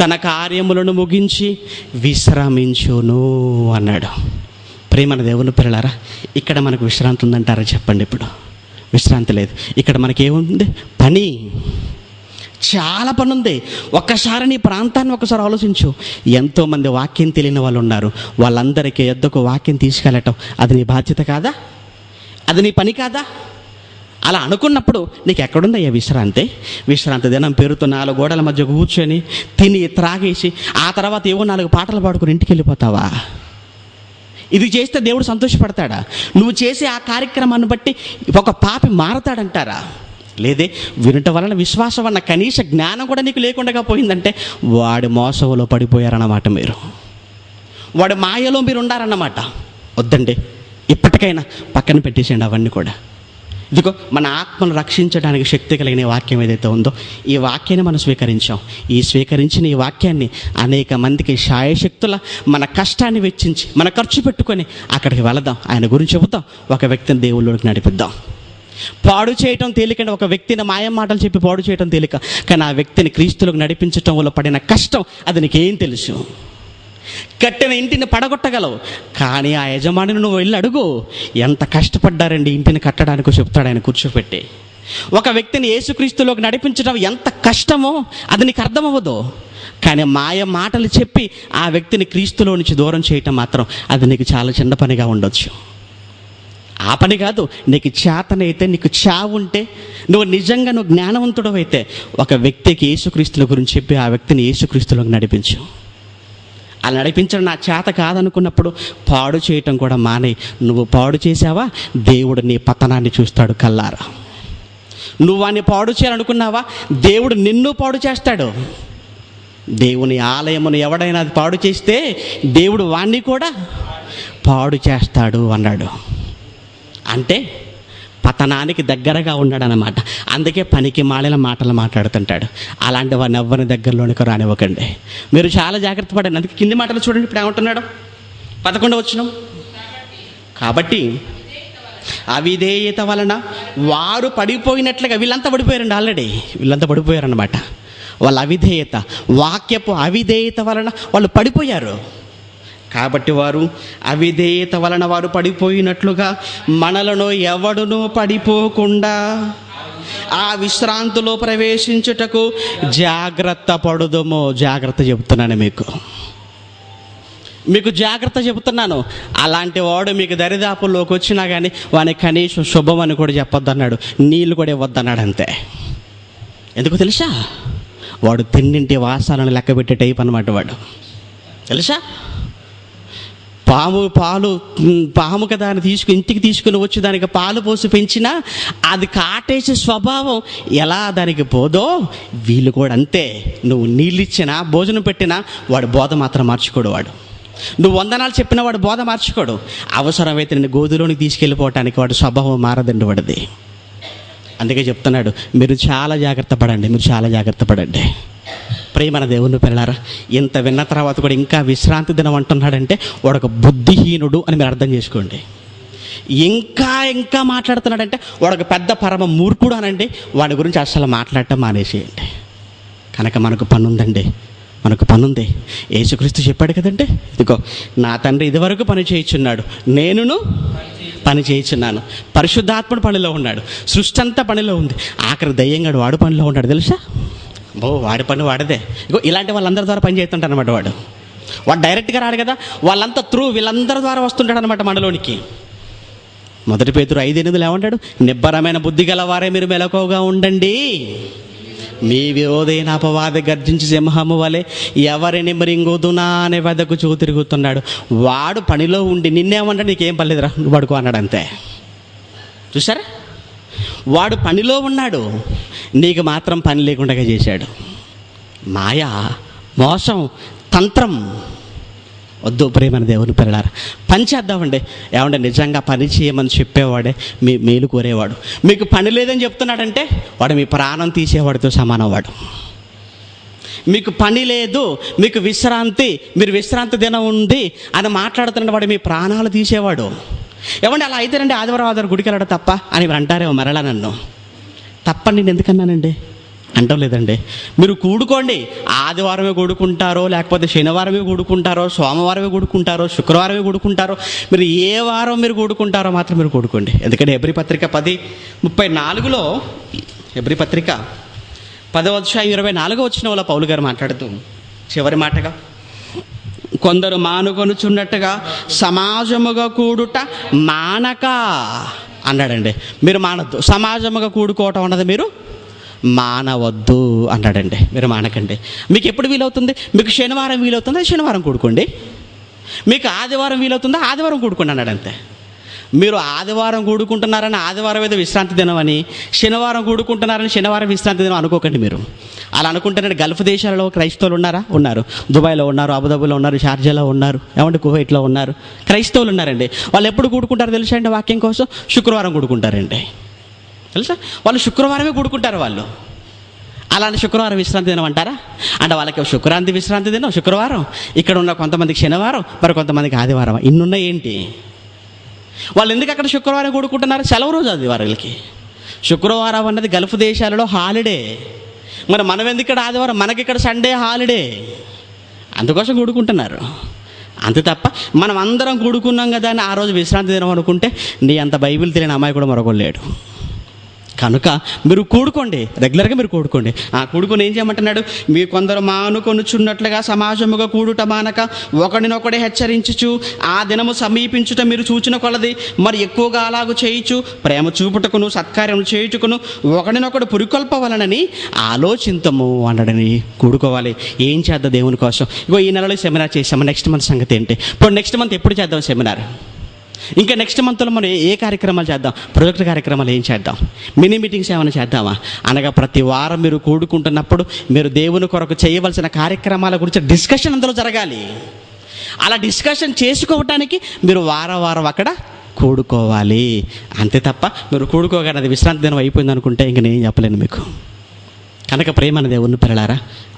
తన కార్యములను ముగించి విశ్రమించును అన్నాడు. ప్రియమైన దేవుని పిల్లలారా, ఇక్కడ మనకు విశ్రాంతి ఉందంటారా చెప్పండి? ఇప్పుడు విశ్రాంతి లేదు. ఇక్కడ మనకేముంది? పని, చాలా పని ఉంది. ఒక్కసారి నీ ప్రాంతాన్ని ఒకసారి ఆలోచించు. ఎంతోమంది వాక్యం తెలియని వాళ్ళు ఉన్నారు. వాళ్ళందరికీ ఎద్దకు వాక్యం తీసుకెళ్ళటం అది నీ బాధ్యత కాదా? అది నీ పని కాదా? అలా అనుకున్నప్పుడు నీకు ఎక్కడుందయ్యా విశ్రాంతి దినం పేరుతో 4 గోడల మధ్య కూర్చొని తిని త్రాగేసి ఆ తర్వాత ఏవో 4 పాటలు పాడుకొని ఇంటికి వెళ్ళిపోతావా? ఇది చేస్తే దేవుడు సంతోషపడతాడా? నువ్వు చేసే ఆ కార్యక్రమాన్ని బట్టి ఒక పాపి మారతాడంటారా? లేదే. వినటం వలన విశ్వాసం అన్న కనీస జ్ఞానం కూడా నీకు లేకుండా పోయిందంటే వాడి మోసంలో పడిపోయారన్నమాట. మీరు వాడి మాయలో మీరు ఉండారన్నమాట. వద్దండి, ఇప్పటికైనా పక్కన పెట్టేసేయండి అవన్నీ కూడా. ఇదిగో మన ఆత్మను రక్షించడానికి శక్తి కలిగిన వాక్యం ఏదైతే ఉందో ఈ వాక్యాన్ని మనం స్వీకరించాం. ఈ స్వీకరించిన ఈ వాక్యాన్ని అనేక మందికి శాయశక్తుల మన కష్టాన్ని వెచ్చించి మన ఖర్చు పెట్టుకొని అక్కడికి వెళదాం, ఆయన గురించి చెబుతాం, ఒక వ్యక్తిని దేవుళ్ళలోకి నడిపిద్దాం. పాడు చేయటం తేలికండి, ఒక వ్యక్తిని మాయం మాటలు చెప్పి పాడు చేయటం తేలిక, కానీ ఆ వ్యక్తిని క్రీస్తులకు నడిపించటం వల్ల పడిన కష్టం అది నీకేం తెలుసు? కట్టిన ఇంటిని పడగొట్టగలవు, కానీ ఆ యజమానిని నువ్వు వెళ్ళి అడుగు, ఎంత కష్టపడ్డారండి ఇంటిని కట్టడానికి చెప్తాడు ఆయన కూర్చోపెట్టి. ఒక వ్యక్తిని యేసుక్రీస్తులోకి నడిపించడం ఎంత కష్టమో అది నీకు అర్థమవ్వదు, కానీ మాయ మాటలు చెప్పి ఆ వ్యక్తిని క్రీస్తులో నుంచి దూరం చేయటం మాత్రం అది నీకు చాలా చిన్న పనిగా ఉండొచ్చు. ఆ పని కాదు, నీకు చేతనైతే, నీకు చావుంటే, నువ్వు నిజంగా నువ్వు జ్ఞానవంతుడు అయితే ఒక వ్యక్తికి యేసుక్రీస్తుల గురించి చెప్పి ఆ వ్యక్తిని యేసుక్రీస్తులోకి నడిపించు. అలా నడిపించడం నా చేత కాదనుకున్నప్పుడు పాడు చేయటం కూడా మానే. నువ్వు పాడు చేసావా, దేవుడు నీ పతనాన్ని చూస్తాడు కల్లారా. నువ్వు వాడిని పాడు చేయాలనుకున్నావా, దేవుడు నిన్ను పాడు చేస్తాడు. దేవుని ఆలయమును ఎవడైనా అది పాడు చేస్తే దేవుడు వాణ్ణి కూడా పాడు చేస్తాడు అన్నాడు. అంటే పతనానికి దగ్గరగా ఉన్నాడనమాట. అందుకే పనికి మాలిన మాటలు మాట్లాడుతుంటాడు. అలాంటి వాడిని ఎవ్వరి దగ్గరలోనికి రానివ్వకండి. మీరు చాలా జాగ్రత్త పడండి. అందుకే కింది మాటలు చూడండి, ఇప్పుడు ఏమంటున్నాడు 11వ వచనం. కాబట్టి అవిధేయత వలన వారు పడిపోయినట్లుగా, వీళ్ళంతా పడిపోయారండి, ఆల్రెడీ వీళ్ళంతా పడిపోయారన్నమాట. వాళ్ళ అవిధేయత, వాక్యపు అవిధేయత వలన వాళ్ళు పడిపోయారు. కాబట్టి వారు అవిధేయత వలన వారు పడిపోయినట్లుగా మనలను ఎవడునూ పడిపోకుండా ఆ విశ్రాంతిలో ప్రవేశించుటకు జాగ్రత్త పడుదుము. జాగ్రత్త చెబుతున్నాను మీకు జాగ్రత్త చెబుతున్నాను. అలాంటి వాడు మీకు దరిదాపుల్లోకి వచ్చినా కానీ వాని కనీసం శుభం అని కూడా చెప్పొద్దన్నాడు, నీళ్ళు కూడా ఇవ్వద్దన్నాడు. అంతే. ఎందుకు తెలుసా? వాడు తిన్నింటి వాసాలను లెక్క పెట్టే టైప్ అన్నమాట వాడు. తెలుసా? పాము కదా అని ఇంటికి తీసుకుని వచ్చి దానికి పాలు పోసి పెంచినా అది కాటేసే స్వభావం ఎలా దానికి పోదో వీళ్ళు కూడా అంతే. నువ్వు నీళ్ళు ఇచ్చినా, భోజనం పెట్టినా వాడు బోధ మాత్రం మార్చుకోడు. వాడు నువ్వు వందనాలు చెప్పినా వాడు బోధ మార్చుకోడు. అవసరమైతే నిన్ను గోధులోనికి తీసుకెళ్ళిపోవటానికి వాడు స్వభావం మారదండి వాడిది. అందుకే చెప్తున్నాడు, మీరు చాలా జాగ్రత్త పడండి. ప్రేమన దేవుని పిల్లారా, ఇంత విన్న తర్వాత కూడా ఇంకా విశ్రాంతి దినం అంటున్నాడంటే వాడు ఒక బుద్ధిహీనుడు అని మీరు అర్థం చేసుకోండి. ఇంకా మాట్లాడుతున్నాడంటే వాడు ఒక పెద్ద పరమ మూర్ఖుడు అనండి. వాడి గురించి అసలు మాట్లాడటం మానేసేయండి. కనుక మనకు పని ఉంది. యేసుక్రీస్తు చెప్పాడు కదండి, ఇదిగో నా తండ్రి ఇదివరకు పని చేయించున్నాడు, నేనును పని చేయించున్నాను. పరిశుద్ధాత్ముడు పనిలో ఉన్నాడు, సృష్టి అంతా పనిలో ఉంది. ఆఖరి దయ్యంగాడు వాడు పనిలో ఉన్నాడు. తెలుసా? వాడి పని వాడిదే. ఇగో ఇలాంటి వాళ్ళందరి ద్వారా పని చేస్తుంటాడు అనమాట. వాడు డైరెక్ట్గా రాడు కదా, వాళ్ళంతా వీళ్ళందరి ద్వారా వస్తుంటాడు అనమాట మనలోనికి. 1 పేతురు 5:8 ఏమంటాడు? నిబ్బరమైన బుద్ధి గలవారే మీరు మెలకువగా ఉండండి, మీ విరోధైన అపవాది గర్జించి సింహము వలె ఎవరిని మృంగుదునా అనే వెదకు తిరుగుతున్నాడు. వాడు పనిలో ఉండి నిన్నేమంటాడు, నీకేం పర్లేదురా నువ్వు పడుకో అన్నాడు. అంతే. చూసారా? వాడు పనిలో ఉన్నాడు, నీకు మాత్రం పని లేకుండా చేశాడు. మాయ, మోసం, తంత్రం వద్దు. ప్రేమని దేవుని పిల్లారా, పని చేద్దామండి. ఏమంటే నిజంగా పని చేయమని చెప్పేవాడే మీ మేలు కోరేవాడు. మీకు పని లేదని చెప్తున్నాడంటే వాడు మీ ప్రాణం తీసేవాడితో సమానం. వాడు మీకు పని లేదు, మీకు విశ్రాంతి, మీరు విశ్రాంతి దినం ఉంది అని మాట్లాడుతున్నాడు, వాడు మీ ప్రాణాలు తీసేవాడు. ఏమంటే అలా అయితేనండి ఆదివారం గుడికి వెళ్ళడం తప్ప అని మీరు అంటారేమో. మరలా నన్ను తప్పని నేను ఎందుకన్నానండి అంటాం లేదండి. మీరు కూడుకోండి, ఆదివారమే కూడుకుంటారో, లేకపోతే శనివారమే కూడుకుంటారో, సోమవారమే కూడుకుంటారో, శుక్రవారమే కూడుకుంటారో, మీరు ఏ వారం మీరు కూడుకుంటారో మాత్రం మీరు కూడుకోండి. ఎందుకంటే హెబ్రీ పత్రిక 10:34 హెబ్రీ పత్రిక 10:24 పౌలు గారు మాట్లాడుతూ చివరి మాటగా, కొందరు మానుకొనుచున్నట్టుగా సమాజముగా కూడుట మానక అన్నాడండి. మీరు మానద్దు. సమాజముగా కూడుకోవటం అన్నది మీరు మానవద్దు అన్నాడండి. మీరు మానకండి. మీకు ఎప్పుడు వీలవుతుంది? మీకు శనివారం వీలవుతుందా, శనివారం కూడుకోండి. మీకు ఆదివారం వీలవుతుందా, ఆదివారం కూడుకోండి అన్నాడు. అంతే. మీరు ఆదివారం కూడుకుంటున్నారని ఆదివారం ఏదో విశ్రాంతి దినం అని, శనివారం కూడుకుంటున్నారని శనివారం విశ్రాంతి దినం అనుకోకండి. మీరు అలా అనుకుంటున్నాడు. గల్ఫ్ దేశాలలో క్రైస్తవులు ఉన్నారా? ఉన్నారు. దుబాయ్లో ఉన్నారు, అబుదాబిలో ఉన్నారు, షార్జాలో ఉన్నారు, ఏమంటే కువైట్లో ఉన్నారు. క్రైస్తవులు ఉన్నారండి. వాళ్ళు ఎప్పుడు కూడుకుంటారు తెలుసా అండి? వాక్యం కోసం శుక్రవారం కూడుకుంటారండి. తెలుసా? వాళ్ళు శుక్రవారమే కూడుకుంటారు. వాళ్ళు అలాంటి శుక్రవారం విశ్రాంతి దినం అంటారా? అంటే వాళ్ళకి విశ్రాంతి దినం శుక్రవారం, ఇక్కడ ఉన్న కొంతమందికి శనివారం, మరి కొంతమందికి ఆదివారం. ఇన్నున్నాయి ఏంటి? వాళ్ళు ఎందుకు అక్కడ శుక్రవారం కూడుకుంటున్నారు? సెలవు రోజు అది వాళ్ళకి. శుక్రవారం అన్నది గల్ఫ్ దేశాలలో హాలిడే. మరి మనం ఎందుకు ఇక్కడ ఆదివారం? మనకి ఇక్కడ సండే హాలిడే. అందుకోసం కూడుకుంటున్నారు. అంతే తప్ప మనం అందరం కూడుకున్నాం కదా అని ఆ రోజు విశ్రాంతి దినం అనుకుంటే నీ అంత బైబిల్ తెలియని అమ్మాయి కూడా మరొకలేడు. కనుక మీరు కూడుకోండి, రెగ్యులర్గా మీరు కూడుకోండి. కూడుకొని ఏం చేయమంటున్నాడు? మీరు కొందరు మానుకొనుచున్నట్లుగా సమాజముగా కూడుట మానక ఒకడినొకడే హెచ్చరించుచు ఆ దినము సమీపించుట మీరు చూచిన కొలది మరి ఎక్కువగా అలాగూ చేయుచు ప్రేమ చూపుటకును సత్కార్యము చేయుటకును ఒకడినొకడు పురికొల్పవలనని ఆలోచింతము అన్నాడని. కూడుకోవాలి. ఏం చేద్దాం దేవుని కోసం? ఇగో ఈ నెలలో సెమినార్ చేసాము. నెక్స్ట్ మంత్ సంగతి ఏంటి? ఇప్పుడు నెక్స్ట్ మంత్ ఎప్పుడు చేద్దాం సెమినార్? ఇంకా నెక్స్ట్ మంత్లో మనం ఏ కార్యక్రమాలు చేద్దాం? ప్రాజెక్ట్ కార్యక్రమాలు ఏం చేద్దాం? మినీ మీటింగ్స్ ఏమైనా చేద్దామా? అనగా ప్రతి వారం మీరు కూడుకుంటున్నప్పుడు మీరు దేవుని కొరకు చేయవలసిన కార్యక్రమాల గురించి డిస్కషన్ అందులో జరగాలి. అలా డిస్కషన్ చేసుకోవటానికి మీరు వారం అక్కడ కూడుకోవాలి. అంతే తప్ప మీరు కూడుకోగానే అది విశ్రాంతి దినం అయిపోయింది అనుకుంటే ఇంక నేను చెప్పలేను మీకు. కనుక ప్రేమ దేవుని పిల్లలారా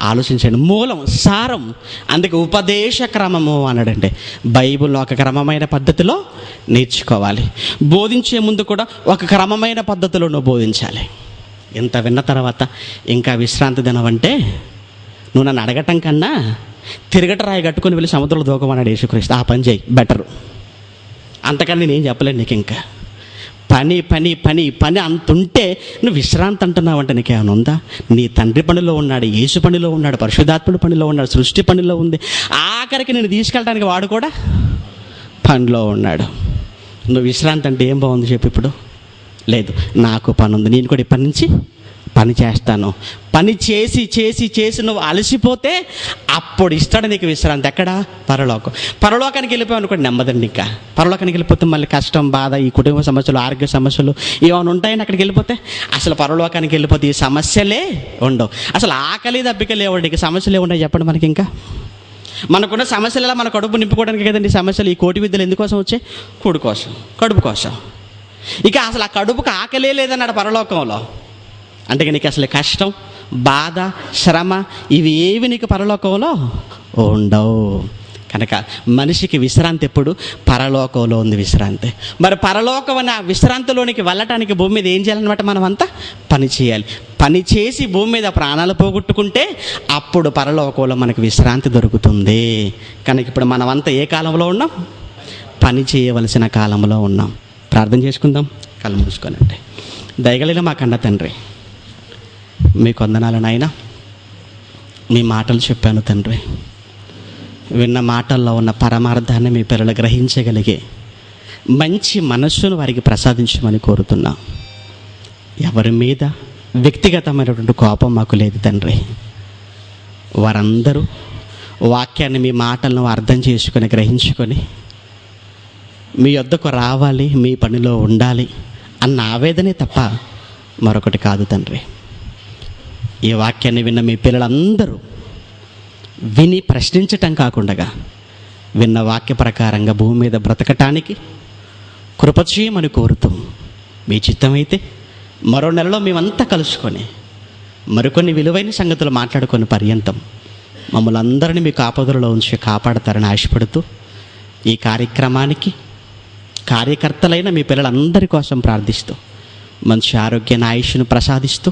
ఆలోచించండి. మూలం, సారం. అందుకే ఉపదేశ క్రమము అన్నాడంటే బైబిల్లో ఒక క్రమమైన పద్ధతిలో నేర్చుకోవాలి. బోధించే ముందు కూడా ఒక క్రమమైన పద్ధతిలో నువ్వు బోధించాలి. ఇంత విన్న తర్వాత ఇంకా విశ్రాంతి దినం అంటే నువ్వు నన్ను అడగటం కన్నా తిరగట రాయి కట్టుకొని వెళ్ళి సముద్రంలో దూకమన్నాడు యేసుక్రీస్తు. ఆ పని చేయి, బెటరు. అంతకని నేనేం చెప్పలేను నీకు. ఇంకా పని పని పని పని అంతుంటే నువ్వు విశ్రాంతి అంటున్నావు అంటే నీకేమైనా ఉందా? నీ తండ్రి పనిలో ఉన్నాడు, యేసు పనిలో ఉన్నాడు, పరిశుద్ధాత్ముడి పనిలో ఉన్నాడు, సృష్టి పనిలో ఉంది. ఆఖరికి నేను తీసుకెళ్ళడానికి వాడు కూడా పనిలో ఉన్నాడు. నువ్వు విశ్రాంతి అంటే ఏం బాగుంది చెప్పు ఇప్పుడు? లేదు, నాకు పని ఉంది, నేను కూడా ఇప్పటి నుంచి పని చేస్తాను. పని చేసి చేసి చేసి నువ్వు అలసిపోతే అప్పుడు ఇస్తాడు నీకు విశ్రాంతి. ఎక్కడ? పరలోకం. పరలోకానికి వెళ్ళిపోయావు అనుకోండి, నెమ్మదండి. ఇంకా పరలోకానికి వెళ్ళిపోతే మళ్ళీ కష్టం, బాధ, ఈ కుటుంబ సమస్యలు, ఆరోగ్య సమస్యలు ఏమైనా ఉంటాయని అక్కడికి వెళ్ళిపోతే. అసలు పరలోకానికి వెళ్ళిపోతే ఈ సమస్యలే ఉండవు. అసలు ఆకలి దప్పిక లేవండి, ఇక సమస్యలు ఏమున్నాయి చెప్పండి మనకి? ఇంకా మనకున్న సమస్యలు ఎలా? మన కడుపు నింపుకోవడానికి కదండి సమస్యలు. ఈ కోటి విద్యలు ఎందుకోసం వచ్చాయి? కూడు కోసం, కడుపు కోసం. ఇక అసలు ఆ కడుపుకు ఆకలే లేదన్నాడు పరలోకంలో. అంటే నీకు అసలు కష్టం, బాధ, శ్రమ ఇవి ఏవి నీకు పరలోకంలో ఉండవు. కనుక మనిషికి విశ్రాంతి ఎప్పుడు? పరలోకంలో ఉంది విశ్రాంతి. మరి పరలోకం అనే విశ్రాంతిలోనికి వెళ్ళటానికి భూమి మీద ఏం చేయాలన్నమాట? మనం అంతా పని చేయాలి. పని చేసి భూమి మీద ప్రాణాలు పోగొట్టుకుంటే అప్పుడు పరలోకంలో మనకు విశ్రాంతి దొరుకుతుంది. కనుక ఇప్పుడు మనమంతా ఏ కాలంలో ఉన్నాం? పని చేయవలసిన కాలంలో ఉన్నాం. ప్రార్థన చేసుకుందాం, కళ్ళు మూసుకోనండి. దయగలిగిన మా కన్న తండ్రి, మీకు వందనాలు నాయనా. మీ మాటలు చెప్పాను తండ్రి. విన్న మాటల్లో ఉన్న పరమార్థాన్ని మీ పిల్లలు గ్రహించగలిగే మంచి మనస్సును వారికి ప్రసాదించమని కోరుతున్నాం. ఎవరి మీద వ్యక్తిగతమైనటువంటి కోపం మాకు లేదు తండ్రి. వారందరూ వాక్యాన్ని, మీ మాటలను అర్థం చేసుకొని గ్రహించుకొని మీ వద్దకు రావాలి, మీ పనిలో ఉండాలి అన్న ఆవేదనే తప్ప మరొకటి కాదు తండ్రి. ఈ వాక్యాన్ని విన్న మీ పిల్లలందరూ విని ప్రశ్నించటం కాకుండా విన్న వాక్య ప్రకారంగా భూమి మీద బ్రతకటానికి కృప చేయమని కోరుతూ, మీ చిత్తమైతే మరో నెలలో మేమంతా కలుసుకొని మరికొన్ని విలువైన సంగతులు మాట్లాడుకొని పర్యంతం మమ్మల్ని అందరినీ మీ కాపుదలలో ఉంచి కాపాడతారని ఆశపడుతూ ఈ కార్యక్రమానికి కార్యకర్తలైన మీ పిల్లలందరి కోసం ప్రార్థిస్తూ మంచి ఆరోగ్యాన్ని, ఆయుష్ను ప్రసాదిస్తూ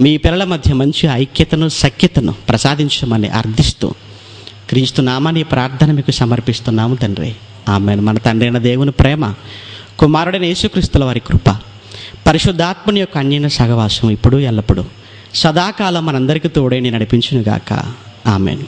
మీ పిల్లల మధ్య మంచి ఐక్యతను, సఖ్యతను ప్రసాదించమని అర్థిస్తూ క్రీస్తు నామాన్ని ప్రార్థన మీకు సమర్పిస్తున్నాము తండ్రి. ఆమేన్. మన తండ్రి అయిన దేవుని ప్రేమ, కుమారుడైన యేసుక్రీస్తుల వారి కృప, పరిశుద్ధాత్మని యొక్క అన్యోన్య సహవాసం ఇప్పుడు ఎల్లప్పుడూ సదాకాలం మనందరికీ తోడై నడిపించునుగాక. ఆమేన్.